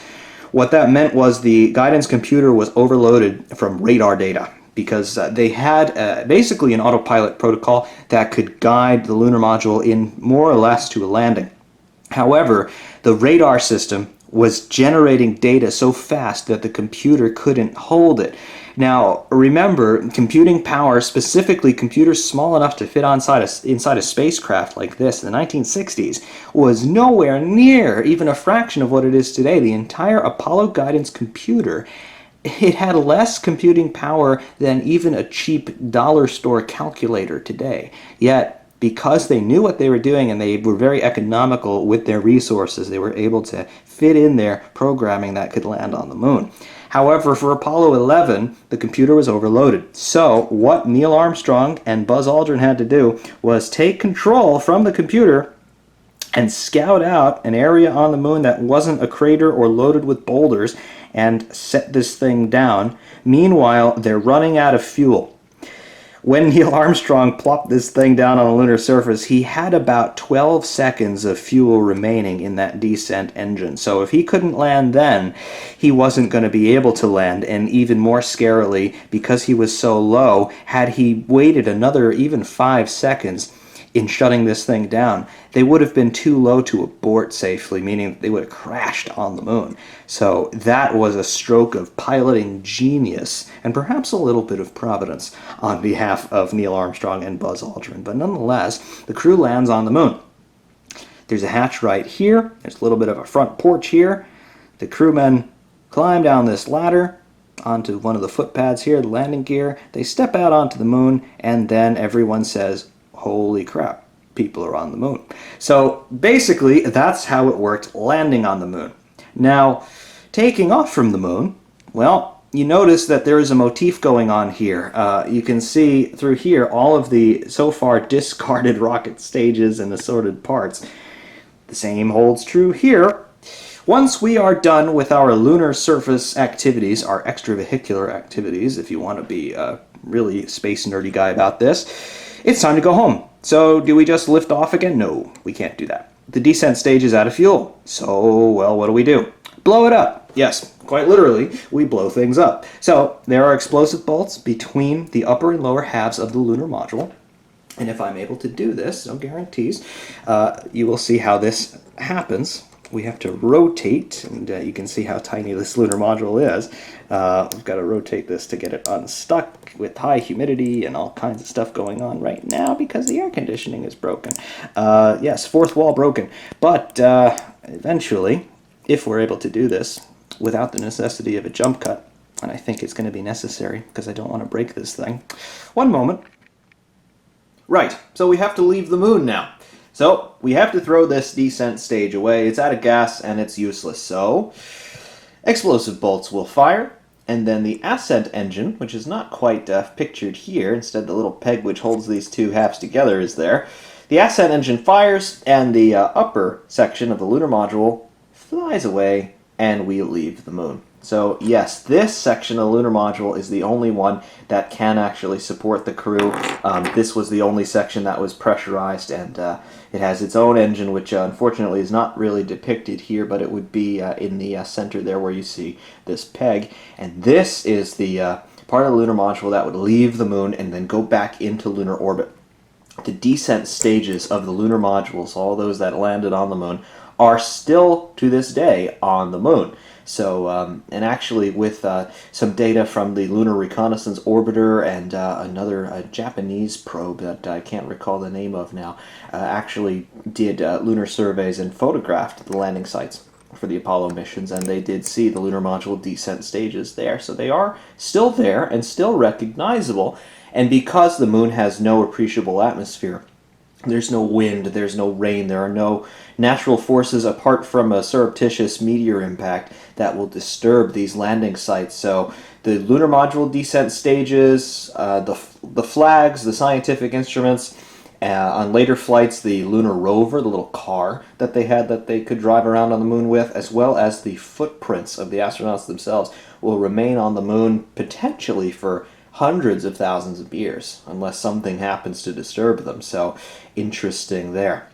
What that meant was the guidance computer was overloaded from radar data, because they had basically an autopilot protocol that could guide the lunar module in more or less to a landing. However, the radar system was generating data so fast that the computer couldn't hold it. Now, remember, computing power, specifically computers small enough to fit inside a spacecraft like this in the 1960s, was nowhere near even a fraction of what it is today. The entire Apollo guidance computer, it had less computing power than even a cheap dollar store calculator today. Yet, because they knew what they were doing and they were very economical with their resources, they were able to fit in their programming that could land on the moon. However, for Apollo 11, the computer was overloaded. So what Neil Armstrong and Buzz Aldrin had to do was take control from the computer and scout out an area on the moon that wasn't a crater or loaded with boulders and set this thing down. Meanwhile, they're running out of fuel. When Neil Armstrong plopped this thing down on the lunar surface, he had about 12 seconds of fuel remaining in that descent engine. So if he couldn't land then, he wasn't going to be able to land. And even more scarily, because he was so low, had he waited another even 5 seconds in shutting this thing down, they would have been too low to abort safely, meaning they would have crashed on the moon. So that was a stroke of piloting genius, and perhaps a little bit of providence on behalf of Neil Armstrong and Buzz Aldrin. But nonetheless, the crew lands on the moon. There's a hatch right here. There's a little bit of a front porch here. The crewmen climb down this ladder onto one of the footpads here, the landing gear. They step out onto the moon, and then everyone says, "Holy crap, people are on the moon." So basically, that's how it worked landing on the moon. Now, taking off from the moon, well, you notice that there is a motif going on here. You can see through here all of the so far discarded rocket stages and assorted parts. The same holds true here. Once we are done with our lunar surface activities, our extravehicular activities, if you want to be a really space nerdy guy about this, it's time to go home. So do we just lift off again? No, we can't do that. The descent stage is out of fuel. So, well, what do? Blow it up. Yes, quite literally, we blow things up. So there are explosive bolts between the upper and lower halves of the lunar module. And if I'm able to do this, no guarantees, you will see how this happens. We have to rotate, and you can see how tiny this lunar module is. We've got to rotate this to get it unstuck with high humidity and all kinds of stuff going on right now because the air conditioning is broken. Yes, fourth wall broken. But eventually, if we're able to do this without the necessity of a jump cut, and I think it's going to be necessary because I don't want to break this thing. One moment. Right, so we have to leave the moon now. So we have to throw this descent stage away. It's out of gas and it's useless. So explosive bolts will fire, and then the ascent engine, which is not quite pictured here, instead the little peg which holds these two halves together is there. The ascent engine fires, and the upper section of the lunar module flies away, and we leave the moon. So yes, this section of the lunar module is the only one that can actually support the crew. This was the only section that was pressurized, and it has its own engine, which unfortunately is not really depicted here, but it would be in the center there where you see this peg. And this is the part of the lunar module that would leave the moon and then go back into lunar orbit. The descent stages of the lunar modules, all those that landed on the moon, are still to this day on the moon. So, and actually with some data from the Lunar Reconnaissance Orbiter and another Japanese probe that I can't recall the name of now, actually did lunar surveys and photographed the landing sites for the Apollo missions, and they did see the lunar module descent stages there. So they are still there and still recognizable, and because the moon has no appreciable atmosphere, There's no wind, there's no rain, there are no natural forces apart from a surreptitious meteor impact that will disturb these landing sites. So the lunar module descent stages, the flags, the scientific instruments, on later flights, the lunar rover, the little car that they had that they could drive around on the moon with, as well as the footprints of the astronauts themselves, will remain on the moon potentially for hundreds of thousands of years, unless something happens to disturb them. So, interesting there.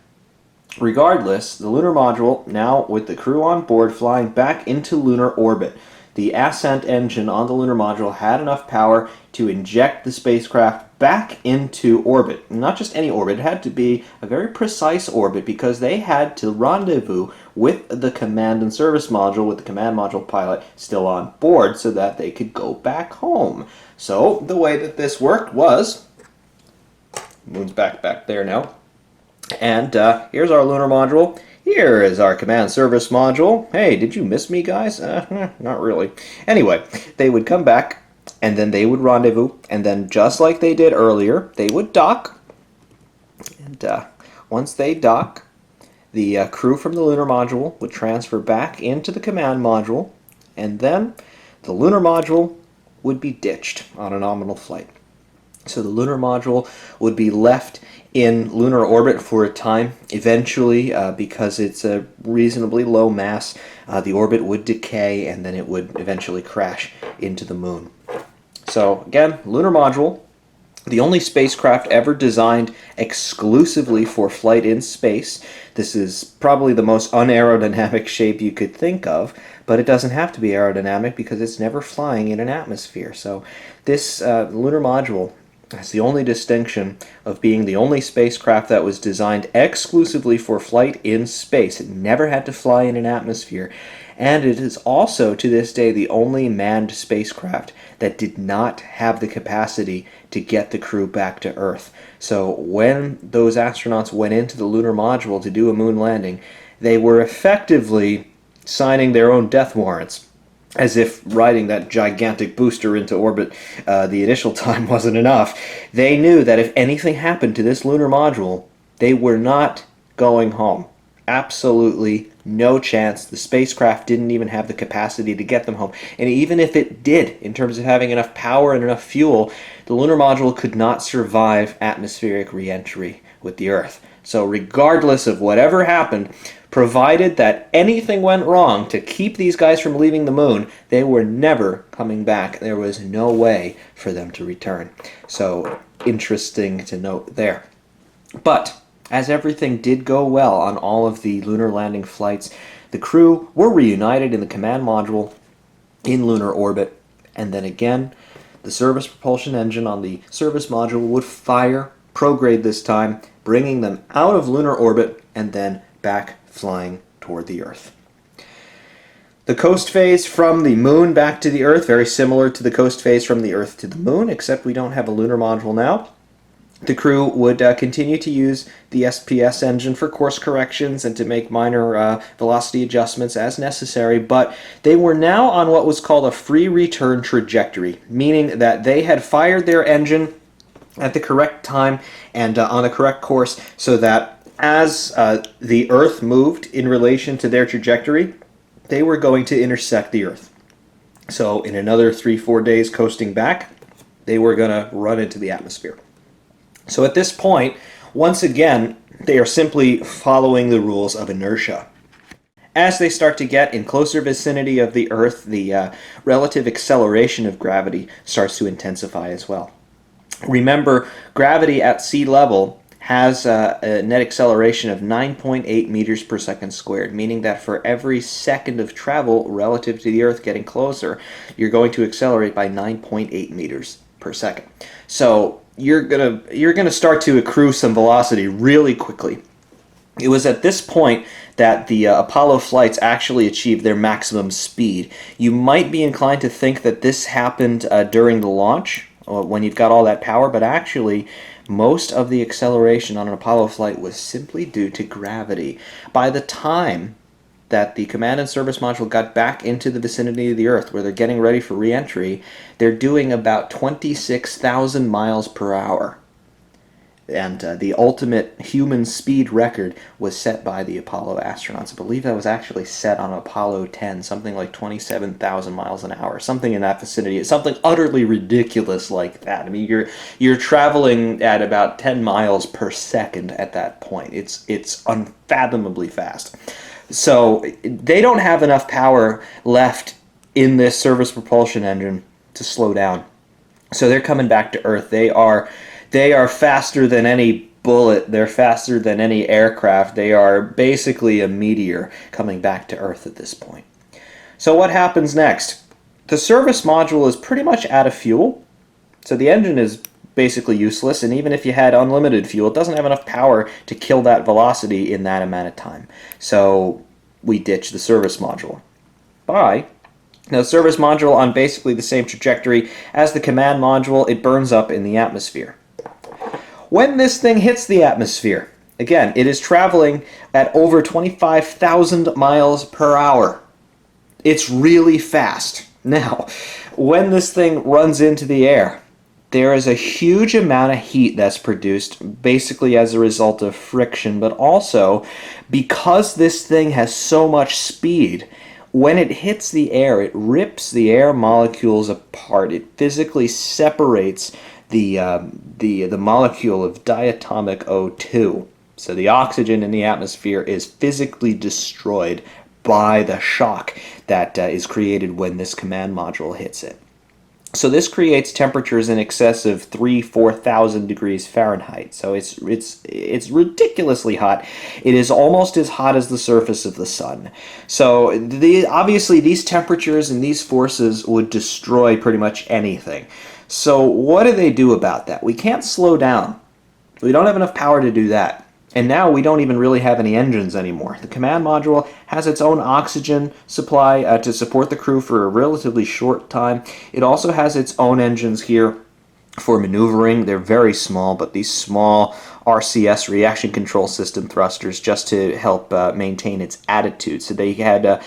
Regardless, the lunar module, now with the crew on board flying back into lunar orbit, the ascent engine on the lunar module had enough power to inject the spacecraft back into orbit. Not just any orbit, it had to be a very precise orbit because they had to rendezvous with the command and service module, with the command module pilot still on board, so that they could go back home. So the way that this worked was, moon's back there now, and here's our lunar module. Here is our command service module. Hey, did you miss me, guys? Not really. Anyway, they would come back, and then they would rendezvous, and then just like they did earlier, they would dock. And once they dock, the crew from the lunar module would transfer back into the command module, and then the lunar module would be ditched on a nominal flight. So the lunar module would be left in lunar orbit for a time. Eventually, because it's a reasonably low mass, the orbit would decay and then it would eventually crash into the moon. So again, lunar module, the only spacecraft ever designed exclusively for flight in space. This is probably the most unaerodynamic shape you could think of, but it doesn't have to be aerodynamic because it's never flying in an atmosphere. So this lunar module has the only distinction of being the only spacecraft that was designed exclusively for flight in space. It never had to fly in an atmosphere. And it is also, to this day, the only manned spacecraft that did not have the capacity to get the crew back to Earth. So when those astronauts went into the lunar module to do a moon landing, they were effectively signing their own death warrants, as if riding that gigantic booster into orbit the initial time wasn't enough. They knew that if anything happened to this lunar module, they were not going home. Absolutely no chance. The spacecraft didn't even have the capacity to get them home. And even if it did, in terms of having enough power and enough fuel, the lunar module could not survive atmospheric re-entry with the Earth. So regardless of whatever happened, provided that anything went wrong to keep these guys from leaving the moon, they were never coming back. There was no way for them to return. So interesting to note there. But as everything did go well on all of the lunar landing flights, the crew were reunited in the command module in lunar orbit, and then again, the service propulsion engine on the service module would fire, prograde this time, bringing them out of lunar orbit and then back flying toward the Earth. The coast phase from the moon back to the Earth, very similar to the coast phase from the Earth to the moon, except we don't have a lunar module now. The crew would continue to use the SPS engine for course corrections and to make minor velocity adjustments as necessary, but they were now on what was called a free return trajectory, meaning that they had fired their engine at the correct time and on the correct course, so that as the Earth moved in relation to their trajectory, they were going to intersect the Earth. So in another 3-4 days coasting back, they were going to run into the atmosphere. So at this point, once again, they are simply following the rules of inertia. As they start to get in closer vicinity of the Earth, the relative acceleration of gravity starts to intensify as well. Remember, gravity at sea level has a net acceleration of 9.8 meters per second squared, meaning that for every second of travel relative to the Earth getting closer, you're going to accelerate by 9.8 meters per second. So you're gonna start to accrue some velocity really quickly. It was at this point that the Apollo flights actually achieved their maximum speed. You might be inclined to think that this happened during the launch, when you've got all that power, but actually most of the acceleration on an Apollo flight was simply due to gravity. By the time that the command and service module got back into the vicinity of the Earth, where they're getting ready for re-entry, they're doing about 26,000 miles per hour. And the ultimate human speed record was set by the Apollo astronauts. I believe that was actually set on Apollo 10, something like 27,000 miles an hour, something in that vicinity. It's something utterly ridiculous like that. I mean, you're traveling at about 10 miles per second at that point. It's unfathomably fast. So they don't have enough power left in this service propulsion engine to slow down. So they're coming back to Earth. They are faster than any bullet. They're faster than any aircraft. They are basically a meteor coming back to Earth at this point. So what happens next? The service module is pretty much out of fuel. So the engine is basically useless, and even if you had unlimited fuel, it doesn't have enough power to kill that velocity in that amount of time. So we ditch the service module. Bye. Now, the service module on basically the same trajectory as the command module, it burns up in the atmosphere. When this thing hits the atmosphere, again, it is traveling at over 25,000 miles per hour. It's really fast. Now, when this thing runs into the air, there is a huge amount of heat that's produced basically as a result of friction, but also because this thing has so much speed. When it hits the air, it rips the air molecules apart. It physically separates the molecule of diatomic O2. So the oxygen in the atmosphere is physically destroyed by the shock that is created when this command module hits it. So this creates temperatures in excess of 4,000 degrees Fahrenheit. So it's ridiculously hot. It is almost as hot as the surface of the sun. So obviously these temperatures and these forces would destroy pretty much anything. So what do they do about that? We can't slow down. We don't have enough power to do that. And now we don't even really have any engines anymore. The command module has its own oxygen supply to support the crew for a relatively short time. It also has its own engines here for maneuvering. They're very small, but these small RCS, reaction control system thrusters, just to help maintain its attitude. So they had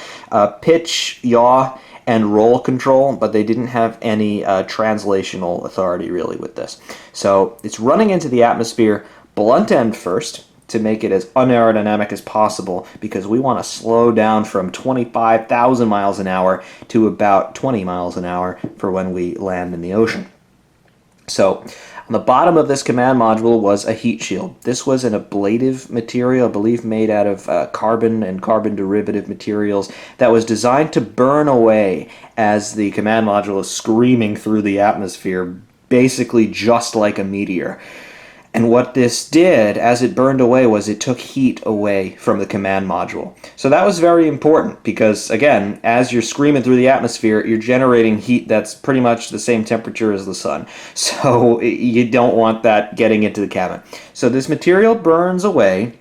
pitch, yaw, and roll control, but they didn't have any translational authority really with this. So it's running into the atmosphere, blunt end first, to make it as unaerodynamic as possible, because we want to slow down from 25,000 miles an hour to about 20 miles an hour for when we land in the ocean. So on the bottom of this command module was a heat shield. This was an ablative material, I believe made out of carbon and carbon derivative materials, that was designed to burn away as the command module is screaming through the atmosphere, basically just like a meteor. And what this did, as it burned away, was it took heat away from the command module. So that was very important because, again, as you're screaming through the atmosphere, you're generating heat that's pretty much the same temperature as the sun. So you don't want that getting into the cabin. So this material burns away,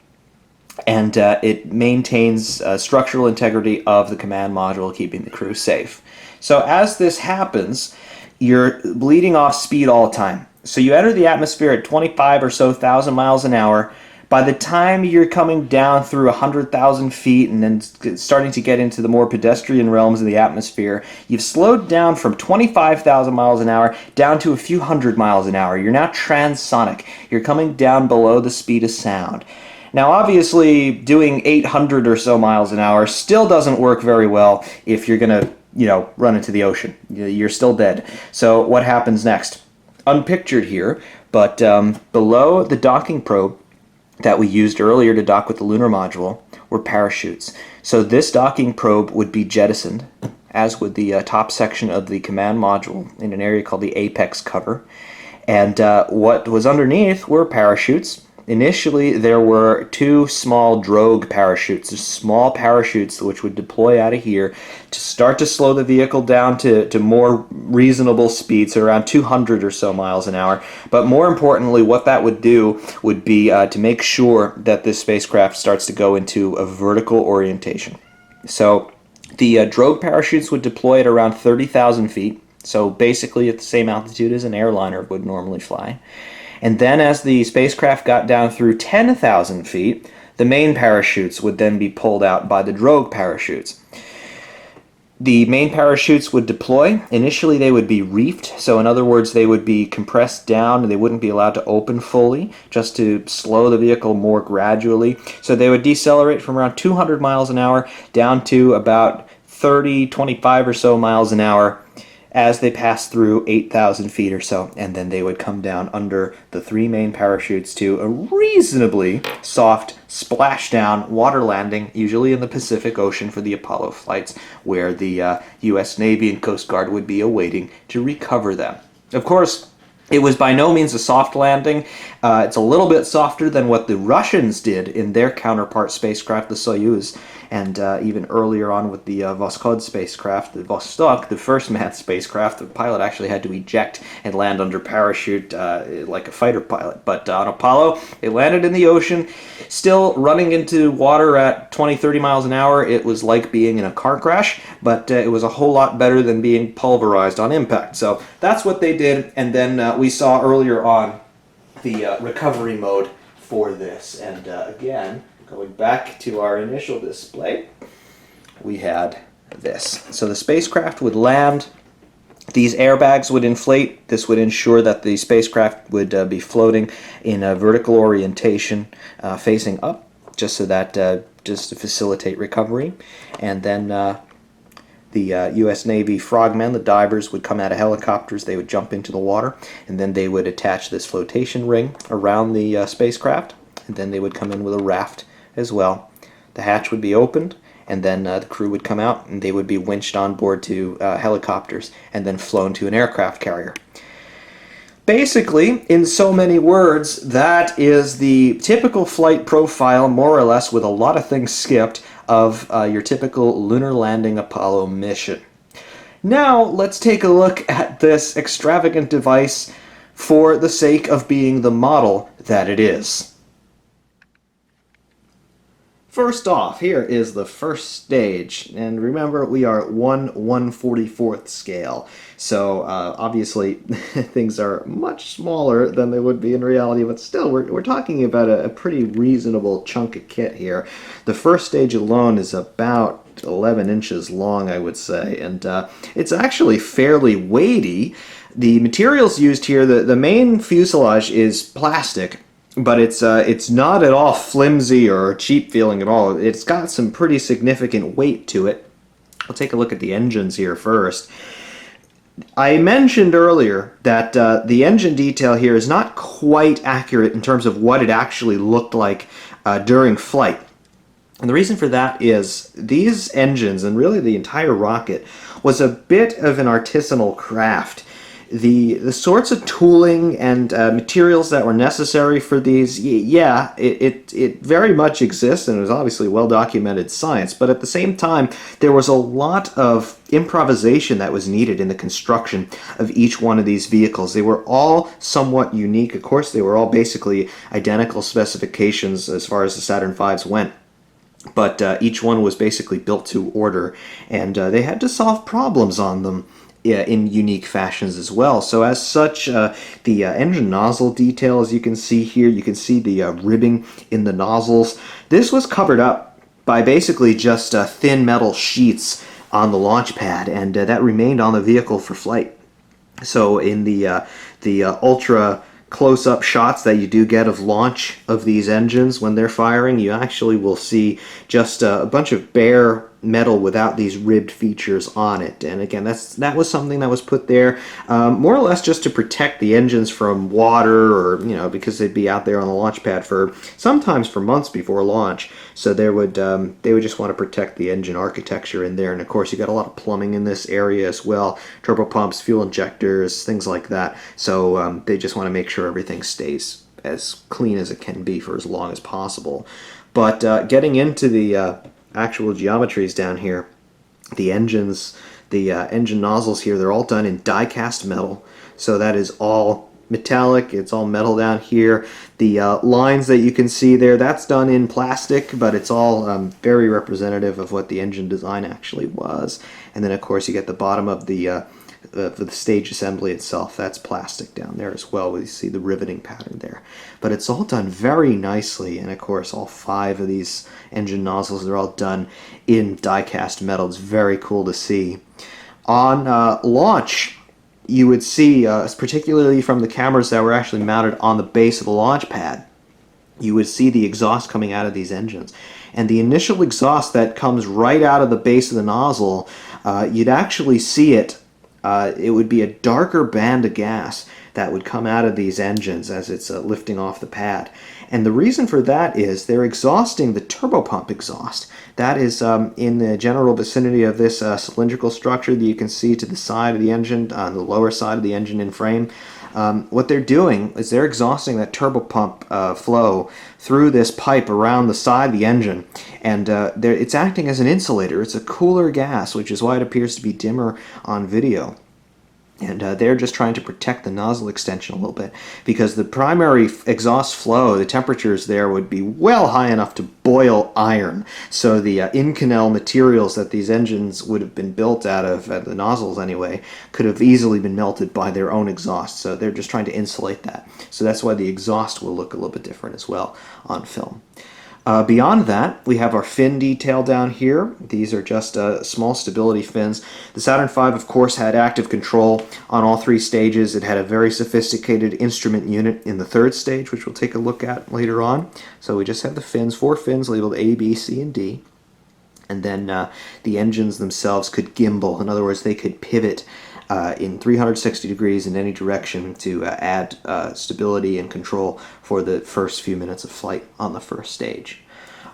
and it maintains structural integrity of the command module, keeping the crew safe. So as this happens, you're bleeding off speed all the time. So you enter the atmosphere at 25 or so thousand miles an hour. By the time you're coming down through 100,000 feet and then starting to get into the more pedestrian realms of the atmosphere, you've slowed down from 25,000 miles an hour down to a few hundred miles an hour. You're now transonic. You're coming down below the speed of sound. Now, obviously, doing 800 or so miles an hour still doesn't work very well if you're going to, run into the ocean. You're still dead. So what happens next? Unpictured here, but below the docking probe that we used earlier to dock with the lunar module were parachutes. So this docking probe would be jettisoned, as would the top section of the command module, in an area called the apex cover. And what was underneath were parachutes. Initially, there were two small drogue parachutes, small parachutes which would deploy out of here to start to slow the vehicle down to more reasonable speeds, so around 200 or so miles an hour. But more importantly, what that would do would be to make sure that this spacecraft starts to go into a vertical orientation. So the drogue parachutes would deploy at around 30,000 feet, so basically at the same altitude as an airliner would normally fly. And then as the spacecraft got down through 10,000 feet, the main parachutes would then be pulled out by the drogue parachutes. The main parachutes would deploy. Initially, they would be reefed, so in other words, they would be compressed down and they wouldn't be allowed to open fully, just to slow the vehicle more gradually. So they would decelerate from around 200 miles an hour down to about 30, 25 or so miles an hour as they passed through 8,000 feet or so, and then they would come down under the three main parachutes to a reasonably soft splashdown water landing, usually in the Pacific Ocean for the Apollo flights, where the U.S. Navy and Coast Guard would be awaiting to recover them. Of course, it was by no means a soft landing. It's a little bit softer than what the Russians did in their counterpart spacecraft, the Soyuz, and even earlier on with the Voskhod spacecraft, the Vostok, the first manned spacecraft. The pilot actually had to eject and land under parachute like a fighter pilot. But on Apollo, it landed in the ocean, still running into water at 20, 30 miles an hour. It was like being in a car crash, but it was a whole lot better than being pulverized on impact. So that's what they did, and then we saw earlier on the recovery mode for this. And again, going back to our initial display, we had this. So the spacecraft would land, these airbags would inflate. This would ensure that the spacecraft would be floating in a vertical orientation facing up, just so that just to facilitate recovery. And then the U.S. Navy frogmen, the divers, would come out of helicopters. They would jump into the water, and then they would attach this flotation ring around the spacecraft, and then they would come in with a raft as well. The hatch would be opened, and then the crew would come out, and they would be winched on board to helicopters, and then flown to an aircraft carrier. Basically, in so many words, that is the typical flight profile, more or less, with a lot of things skipped, of your typical lunar landing Apollo mission. Now, let's take a look at this extravagant device for the sake of being the model that it is. First off, here is the first stage, and remember, we are 1/144th scale, so obviously things are much smaller than they would be in reality, but still, we're talking about a pretty reasonable chunk of kit here. The first stage alone is about 11 inches long, I would say, and it's actually fairly weighty. The materials used here, the main fuselage is plastic, but it's not at all flimsy or cheap feeling at all. It's got some pretty significant weight to it. I'll take a look at the engines here first. I mentioned earlier that the engine detail here is not quite accurate in terms of what it actually looked like during flight. And the reason for that is these engines, and really the entire rocket, was a bit of an artisanal craft. The sorts of tooling and materials that were necessary for these, it very much exists, and it was obviously well-documented science, but at the same time, there was a lot of improvisation that was needed in the construction of each one of these vehicles. They were all somewhat unique. Of course, they were all basically identical specifications as far as the Saturn V's went. But each one was basically built to order, and they had to solve problems on them in unique fashions as well. So as such, the engine nozzle detail, as you can see here, you can see the ribbing in the nozzles. This was covered up by basically just thin metal sheets on the launch pad, and that remained on the vehicle for flight. So in the ultra close-up shots that you do get of launch of these engines when they're firing, you actually will see just a bunch of bare metal without these ribbed features on it. And again, that was something that was put there more or less just to protect the engines from water, or because they'd be out there on the launch pad for sometimes for months before launch. So they would just want to protect the engine architecture in there. And of course, you got a lot of plumbing in this area as well, turbo pumps, fuel injectors, things like that. So they just want to make sure everything stays as clean as it can be for as long as possible. But getting into the actual geometries down here, the engines, the engine nozzles here, they're all done in die-cast metal. So that is all metallic, it's all metal down here. The lines that you can see there, that's done in plastic, but it's all very representative of what the engine design actually was. And then of course you get the bottom of the for the stage assembly itself. That's plastic down there as well. We see the riveting pattern there. But it's all done very nicely, and of course all 5 of these engine nozzles are all done in die-cast metal. It's very cool to see. On launch, you would see, particularly from the cameras that were actually mounted on the base of the launch pad, you would see the exhaust coming out of these engines. And the initial exhaust that comes right out of the base of the nozzle, you'd actually see it. It would be a darker band of gas that would come out of these engines as it's lifting off the pad. And the reason for that is they're exhausting the turbopump exhaust. That is in the general vicinity of this cylindrical structure that you can see to the side of the engine, on the lower side of the engine in frame. What they're doing is they're exhausting that turbopump flow through this pipe around the side of the engine, and it's acting as an insulator. It's a cooler gas, which is why it appears to be dimmer on video. And they're just trying to protect the nozzle extension a little bit, because the primary exhaust flow, the temperatures there would be well high enough to boil iron. So the Inconel materials that these engines would have been built out of, the nozzles anyway, could have easily been melted by their own exhaust. So they're just trying to insulate that. So that's why the exhaust will look a little bit different as well on film. Beyond that, we have our fin detail down here. These are just small stability fins. The Saturn V, of course, had active control on all 3 stages. It had a very sophisticated instrument unit in the 3rd stage, which we'll take a look at later on. So we just have the fins, 4 fins labeled A, B, C, and D. And then the engines themselves could gimbal. In other words, they could pivot in 360 degrees in any direction to add stability and control for the first few minutes of flight on the 1st stage.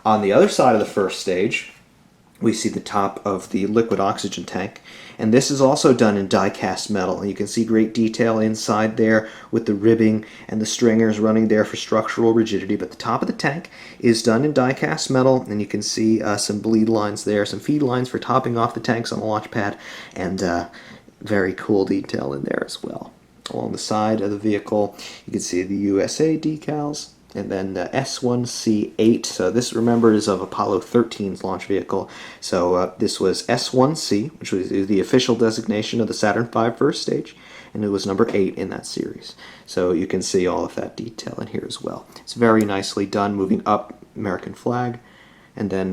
On the other side of the 1st stage, we see the top of the liquid oxygen tank, and this is also done in die-cast metal. And you can see great detail inside there with the ribbing and the stringers running there for structural rigidity. But the top of the tank is done in die-cast metal, and you can see some bleed lines there, some feed lines for topping off the tanks on the launch pad, and very cool detail in there as well. Along the side of the vehicle, you can see the USA decals, and then the S1C8. So this, remember, is of Apollo 13's launch vehicle. So this was S1C, which was the official designation of the Saturn V first stage, and it was number 8 in that series. So you can see all of that detail in here as well. It's very nicely done, moving up American flag, and then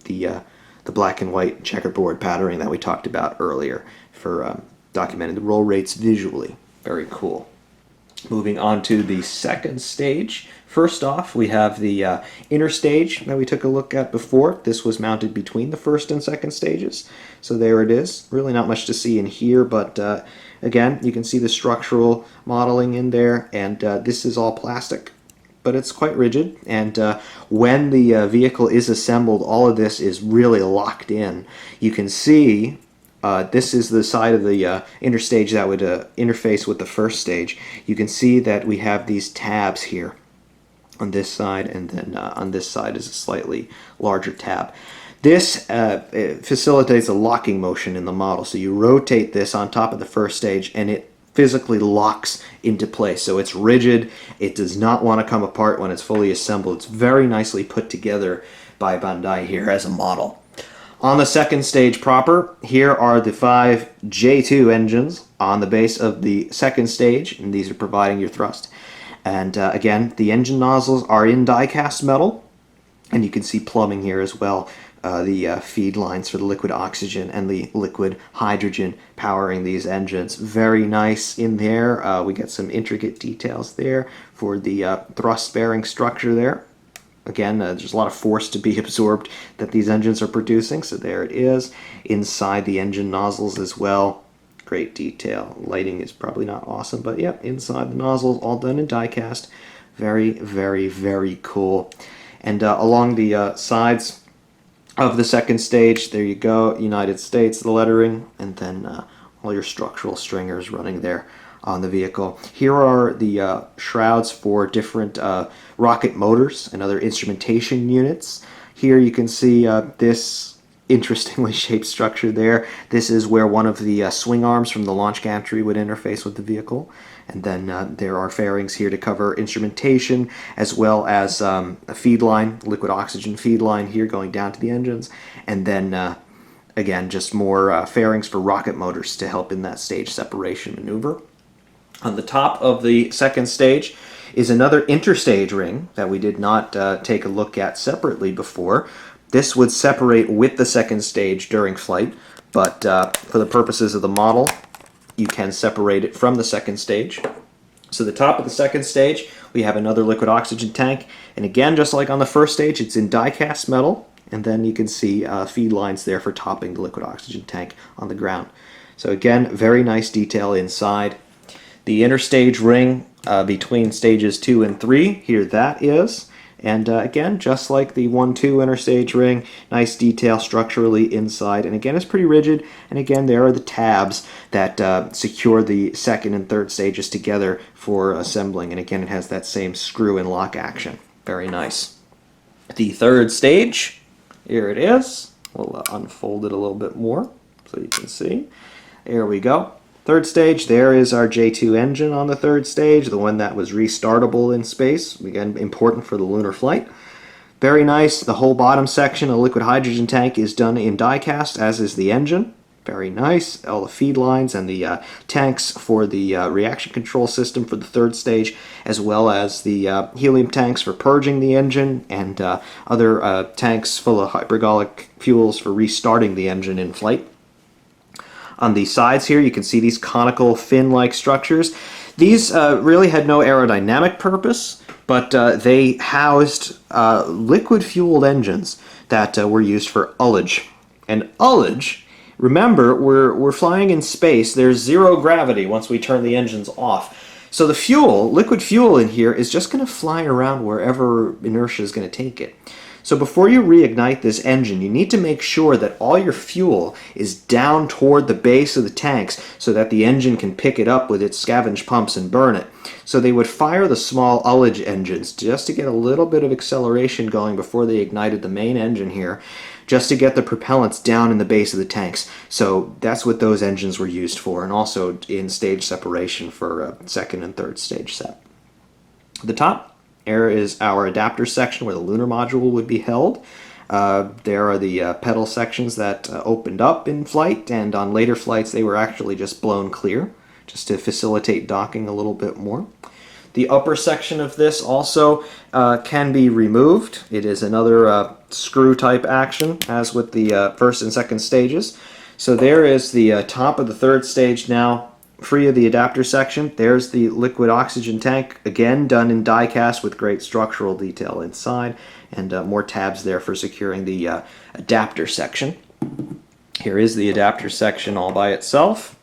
the black and white checkerboard patterning that we talked about earlier for documenting the roll rates visually. Very cool. Moving on to the 2nd stage. First off, we have the inner stage that we took a look at before. This was mounted between the 1st and 2nd stages. So there it is. Really not much to see in here, but again, you can see the structural modeling in there, and this is all plastic, but it's quite rigid. And when the vehicle is assembled, all of this is really locked in. You can see this is the side of the inner stage that would interface with the 1st stage. You can see that we have these tabs here on this side, and then on this side is a slightly larger tab. This facilitates a locking motion in the model. So you rotate this on top of the 1st stage, and it physically locks into place. So it's rigid. It does not want to come apart when it's fully assembled. It's very nicely put together by Bandai here as a model. On the 2nd stage proper, here are the 5 J2 engines on the base of the 2nd stage, and these are providing your thrust. And again, the engine nozzles are in die-cast metal, and you can see plumbing here as well. The feed lines for the liquid oxygen and the liquid hydrogen powering these engines. Very nice in there. We get some intricate details there for the thrust-bearing structure there. Again, there's a lot of force to be absorbed that these engines are producing, so there it is. Inside the engine nozzles as well. Great detail. Lighting is probably not awesome, but yep, inside the nozzles, all done in die-cast. Very, very, very cool. And along the sides of the 2nd stage, there you go, United States, the lettering, and then all your structural stringers running there on the vehicle. Here are the shrouds for different rocket motors and other instrumentation units. Here you can see this interestingly shaped structure there. This is where one of the swing arms from the launch gantry would interface with the vehicle. And then there are fairings here to cover instrumentation, as well as a feed line, liquid oxygen feed line here going down to the engines. And then again, just more fairings for rocket motors to help in that stage separation maneuver. On the top of the second stage is another interstage ring that we did not take a look at separately before. This would separate with the second stage during flight, but for the purposes of the model, you can separate it from the second stage. So the top of the second stage, we have another liquid oxygen tank, and again, just like on the first stage, it's in die-cast metal, and then you can see feed lines there for topping the liquid oxygen tank on the ground. So again, very nice detail inside. The interstage ring between stages 2 and 3, here that is. And again, just like the 1-2 interstage ring, nice detail structurally inside. And again, it's pretty rigid. And again, there are the tabs that secure the second and third stages together for assembling. And again, it has that same screw and lock action. Very nice. The third stage, here it is. We'll unfold it a little bit more so you can see. There we go. Third stage, there is our J2 engine on the third stage, the one that was restartable in space. Again, important for the lunar flight. Very nice. The whole bottom section, a liquid hydrogen tank, is done in die-cast, as is the engine. Very nice. All the feed lines and the tanks for the reaction control system for the third stage, as well as the helium tanks for purging the engine, and other tanks full of hypergolic fuels for restarting the engine in flight. On the sides here, you can see these conical fin-like structures. These really had no aerodynamic purpose, but they housed liquid-fueled engines that were used for ullage. And ullage, remember, we're flying in space. There's zero gravity once we turn the engines off. So the fuel, liquid fuel in here, is just going to fly around wherever inertia is going to take it. So before you reignite this engine, you need to make sure that all your fuel is down toward the base of the tanks so that the engine can pick it up with its scavenge pumps and burn it. So they would fire the small ullage engines just to get a little bit of acceleration going before they ignited the main engine here, just to get the propellants down in the base of the tanks. So that's what those engines were used for, and also in stage separation for second and third stage set. At the top, there is our adapter section where the lunar module would be held. There are the pedal sections that opened up in flight, and on later flights they were actually just blown clear, just to facilitate docking a little bit more. The upper section of this also can be removed. It is another screw type action, as with the first and second stages. So there is the top of the third stage now, free of the adapter section. There's the liquid oxygen tank, again done in die cast with great structural detail inside, and more tabs there for securing the adapter section. Here is the adapter section all by itself,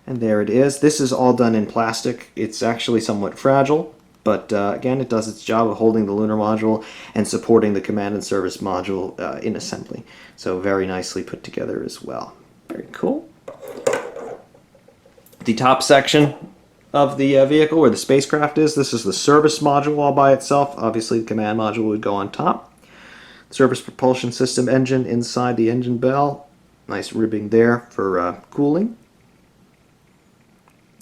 and there it is. This is all done in plastic. It's actually somewhat fragile, but again, it does its job of holding the lunar module and supporting the command and service module in assembly. So very nicely put together as well. Very cool. The top section of the vehicle where the spacecraft is, this is the service module all by itself. Obviously the command module would go on top. Service propulsion system engine inside the engine bell. Nice ribbing there for cooling.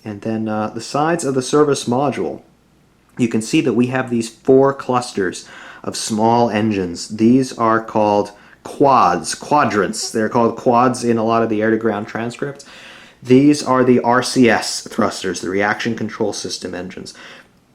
And then the sides of the service module, you can see that we have these 4 clusters of small engines. These are called quadrants. They're called quads in a lot of the air-to-ground transcripts. These are the RCS thrusters, the reaction control system engines.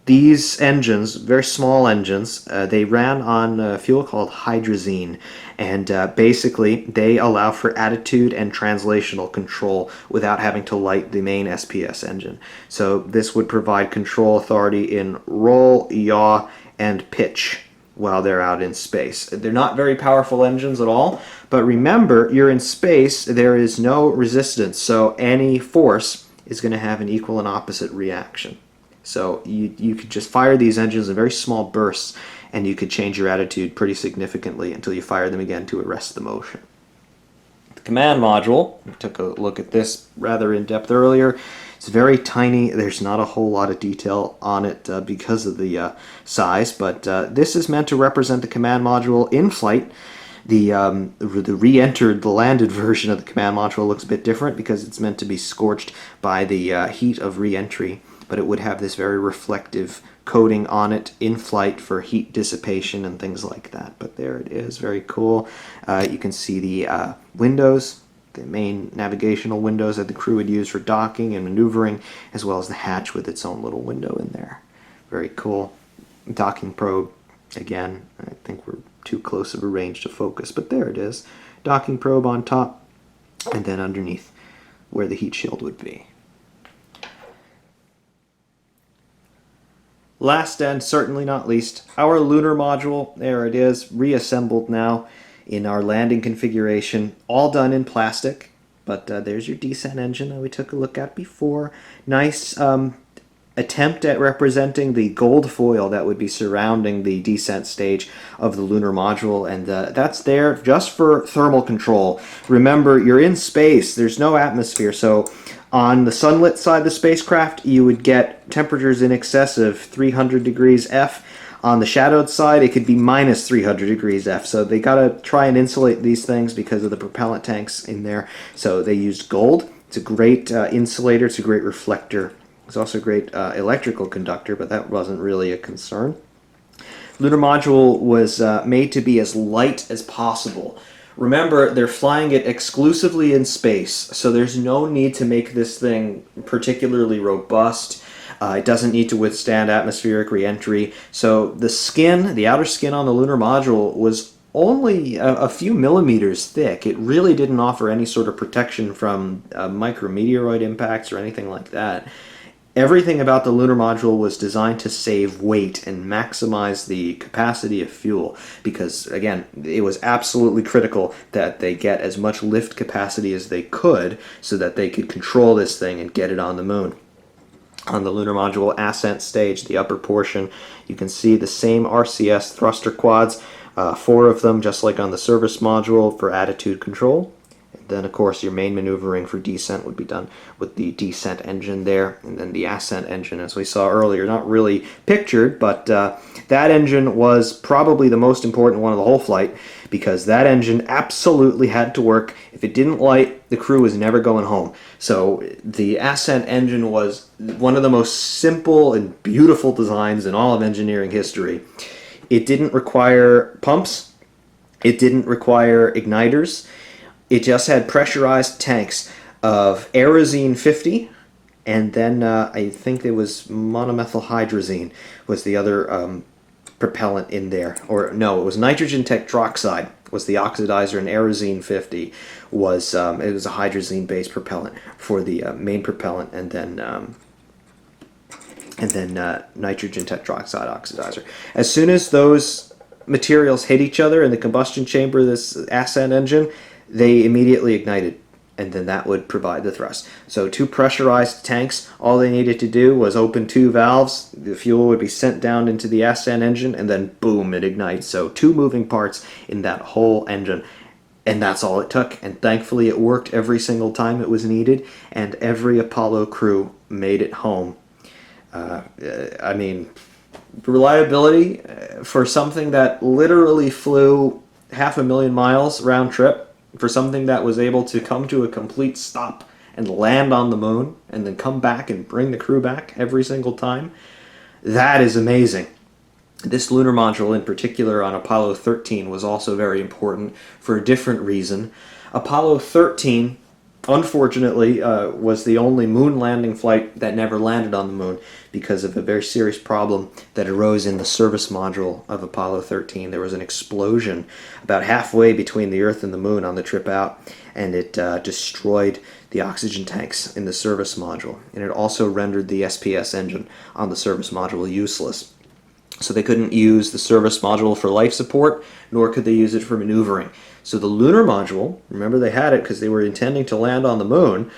These engines, very small engines, they ran on fuel called hydrazine, and basically they allow for attitude and translational control without having to light the main SPS engine. So this would provide control authority in roll, yaw, and pitch while they're out in space. They're not very powerful engines at all, but remember, you're in space, there is no resistance, so any force is going to have an equal and opposite reaction. So you could just fire these engines in very small bursts, and you could change your attitude pretty significantly until you fire them again to arrest the motion. The command module, we took a look at this rather in depth earlier. It's very tiny. There's not a whole lot of detail on it because of the size, but this is meant to represent the command module in flight. The re-entered, the landed version of the command module looks a bit different because it's meant to be scorched by the heat of re-entry but it would have this very reflective coating on it in flight for heat dissipation and things like that. But there it is, very cool. You can see the windows, the main navigational windows that the crew would use for docking and maneuvering, as well as the hatch with its own little window in there. Very cool. Docking probe, again, I think we're too close of a range to focus, but there it is. Docking probe on top, and then underneath where the heat shield would be. Last and certainly not least, our lunar module. There it is, reassembled now in our landing configuration, all done in plastic. But there's your descent engine that we took a look at before. Nice attempt at representing the gold foil that would be surrounding the descent stage of the lunar module, and that's there just for thermal control. Remember, you're in space, there's no atmosphere, so on the sunlit side of the spacecraft, you would get temperatures in excess of 300 degrees F. On the shadowed side, it could be minus 300 degrees F. So they got to try and insulate these things because of the propellant tanks in there. So they used gold. It's a great insulator. It's a great reflector. It's also a great electrical conductor, but that wasn't really a concern. Lunar module was made to be as light as possible. Remember, they're flying it exclusively in space, so there's no need to make this thing particularly robust. It doesn't need to withstand atmospheric re-entry. So the skin, the outer skin on the lunar module was only a few millimeters thick. It really didn't offer any sort of protection from micrometeoroid impacts or anything like that. Everything about the lunar module was designed to save weight and maximize the capacity of fuel because, again, it was absolutely critical that they get as much lift capacity as they could so that they could control this thing and get it on the moon. On the lunar module ascent stage, the upper portion, you can see the same RCS thruster quads, 4 of them, just like on the service module for attitude control. Then, of course, your main maneuvering for descent would be done with the descent engine there, and then the ascent engine, as we saw earlier, not really pictured, but that engine was probably the most important one of the whole flight, because that engine absolutely had to work. If it didn't light, the crew was never going home. So the ascent engine was one of the most simple and beautiful designs in all of engineering history. It didn't require pumps. It didn't require igniters. It just had pressurized tanks of Aerozine 50, and then I think there was monomethylhydrazine was the other propellant in there. Or no, it was nitrogen tetroxide was the oxidizer, and Aerozine 50 was it was a hydrazine-based propellant for the main propellant, and then nitrogen tetroxide oxidizer. As soon as those materials hit each other in the combustion chamber of this ascent engine, they immediately ignited, and then that would provide the thrust. So 2 pressurized tanks, all they needed to do was open 2 valves, the fuel would be sent down into the ascent engine, and then boom, it ignites. So 2 moving parts in that whole engine, and that's all it took. And thankfully it worked every single time it was needed, and every Apollo crew made it home. I mean, reliability for something that literally flew 500,000 miles round trip, for something that was able to come to a complete stop and land on the moon and then come back and bring the crew back every single time, that is amazing. This lunar module in particular on Apollo 13 was also very important for a different reason. Apollo 13, unfortunately, was the only moon landing flight that never landed on the moon because of a very serious problem that arose in the service module of Apollo 13. There was an explosion about halfway between the Earth and the moon on the trip out, and it destroyed the oxygen tanks in the service module, and it also rendered the SPS engine on the service module useless. So they couldn't use the service module for life support, nor could they use it for maneuvering. So the lunar module, remember they had it because they were intending to land on the moon,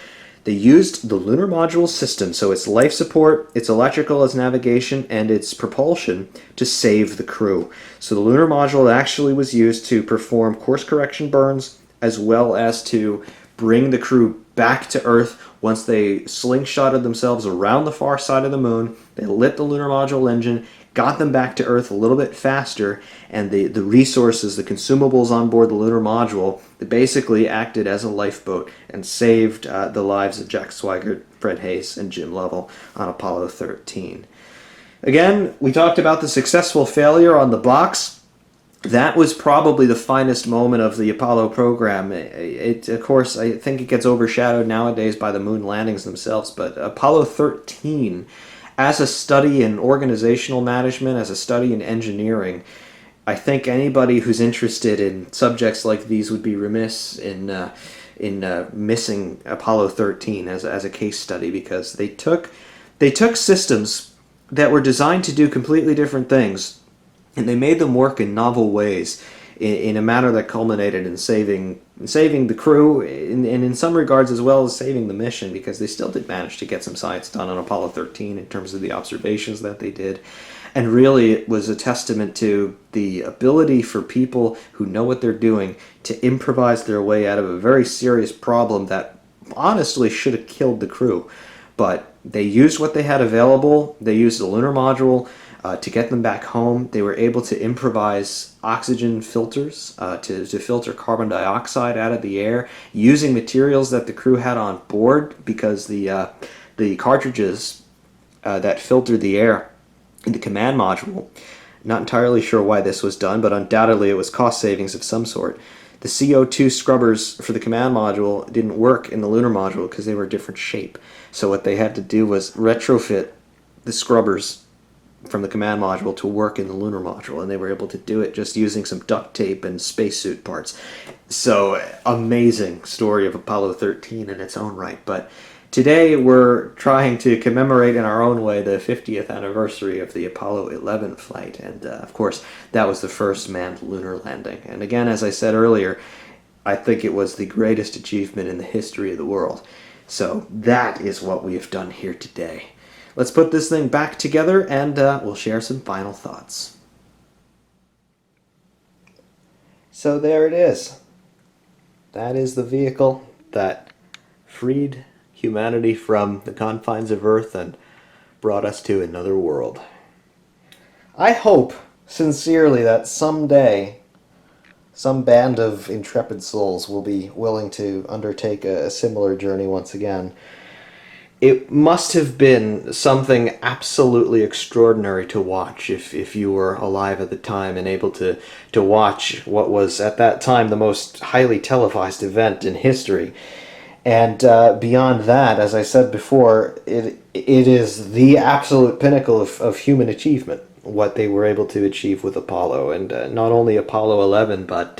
they used the lunar module system, so its life support, its electrical, its navigation, and its propulsion to save the crew. So the lunar module actually was used to perform course correction burns, as well as to bring the crew back to Earth once they slingshotted themselves around the far side of the moon. They lit the lunar module engine, got them back to Earth a little bit faster, and the resources, the consumables on board the lunar module, that basically acted as a lifeboat and saved the lives of Jack Swigert, Fred Hayes, and Jim Lovell on Apollo 13. Again, we talked about the successful failure on the box. That was probably the finest moment of the Apollo program. Of course, I think it gets overshadowed nowadays by the moon landings themselves, but Apollo 13, as a study in organizational management, as a study in engineering, I think anybody who's interested in subjects like these would be remiss in missing Apollo 13 as a case study, because they took systems that were designed to do completely different things, and they made them work in novel ways in a manner that culminated in saving the crew, and in some regards as well as saving the mission, because they still did manage to get some science done on Apollo 13 in terms of the observations that they did. And really, it was a testament to the ability for people who know what they're doing to improvise their way out of a very serious problem that honestly should have killed the crew. But they used what they had available. They used the lunar module to get them back home. They were able to improvise oxygen filters to filter carbon dioxide out of the air using materials that the crew had on board, because the cartridges that filtered the air in the command module, not entirely sure why this was done, but undoubtedly it was cost savings of some sort. The CO2 scrubbers for the command module didn't work in the lunar module because they were a different shape. So what they had to do was retrofit the scrubbers from the command module to work in the lunar module, and they were able to do it just using some duct tape and spacesuit parts. So, amazing story of Apollo 13 in its own right. But today we're trying to commemorate in our own way the 50th anniversary of the Apollo 11 flight, and of course that was the first manned lunar landing. And again, as I said earlier, I think it was the greatest achievement in the history of the world. So that is what we have done here today. Let's put this thing back together, and we'll share some final thoughts. So there it is. That is the vehicle that freed humanity from the confines of Earth and brought us to another world. I hope sincerely that someday some band of intrepid souls will be willing to undertake a similar journey once again. It must have been something absolutely extraordinary to watch if you were alive at the time and able to watch what was at that time the most highly televised event in history. And beyond that, as I said before, it is the absolute pinnacle of human achievement, what they were able to achieve with Apollo. And not only Apollo 11, but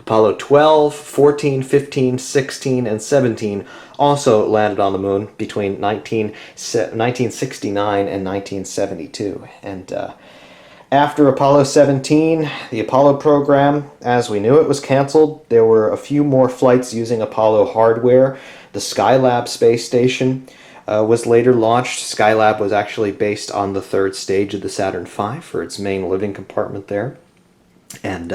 Apollo 12, 14, 15, 16, and 17 also landed on the moon between 1969 and 1972. And after Apollo 17, the Apollo program, as we knew it, was canceled. There were a few more flights using Apollo hardware. The Skylab space station was later launched. Skylab was actually based on the third stage of the Saturn V for its main living compartment there. And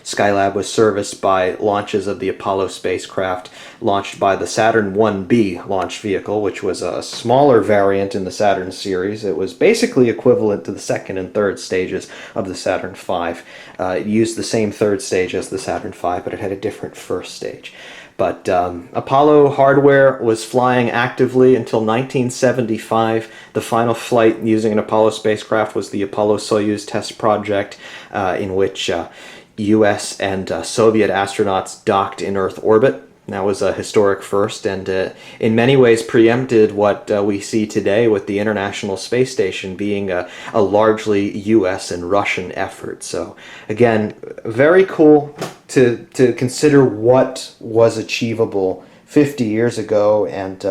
Skylab was serviced by launches of the Apollo spacecraft launched by the Saturn V launch vehicle, which was a smaller variant in the Saturn series. It was basically equivalent to the second and third stages of the Saturn V. It used the same third stage as the Saturn V, but it had a different first stage. But Apollo hardware was flying actively until 1975. The final flight using an Apollo spacecraft was the Apollo-Soyuz test project, in which U.S. and Soviet astronauts docked in Earth orbit. That was a historic first, and in many ways preempted what we see today with the International Space Station being a largely U.S. and Russian effort. So again, very cool to consider what was achievable 50 years ago. And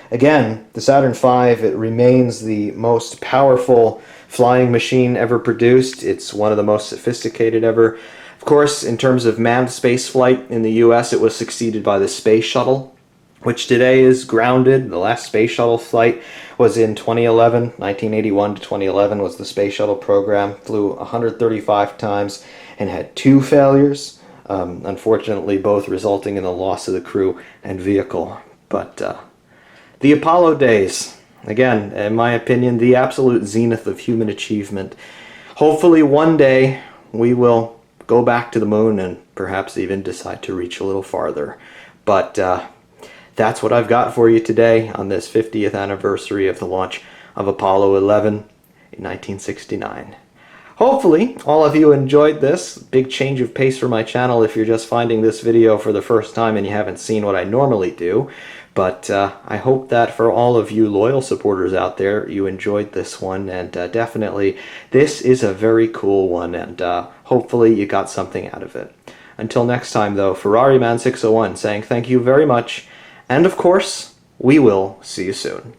again, the Saturn V, it remains the most powerful flying machine ever produced. It's one of the most sophisticated ever. Of course, in terms of manned spaceflight in the US, it was succeeded by the Space Shuttle, which today is grounded. The last Space Shuttle flight was in 2011. 1981 to 2011 was the Space Shuttle program. Flew 135 times and had 2 failures, unfortunately both resulting in the loss of the crew and vehicle. But the Apollo days, again, in my opinion, the absolute zenith of human achievement. Hopefully one day we will go back to the moon and perhaps even decide to reach a little farther. But that's what I've got for you today on this 50th anniversary of the launch of Apollo 11 in 1969. Hopefully all of you enjoyed this. Big change of pace for my channel if you're just finding this video for the first time and you haven't seen what I normally do. But I hope that for all of you loyal supporters out there, you enjoyed this one, and definitely this is a very cool one, and hopefully you got something out of it. Until next time though, Ferrari Man 601 saying thank you very much, and of course, we will see you soon.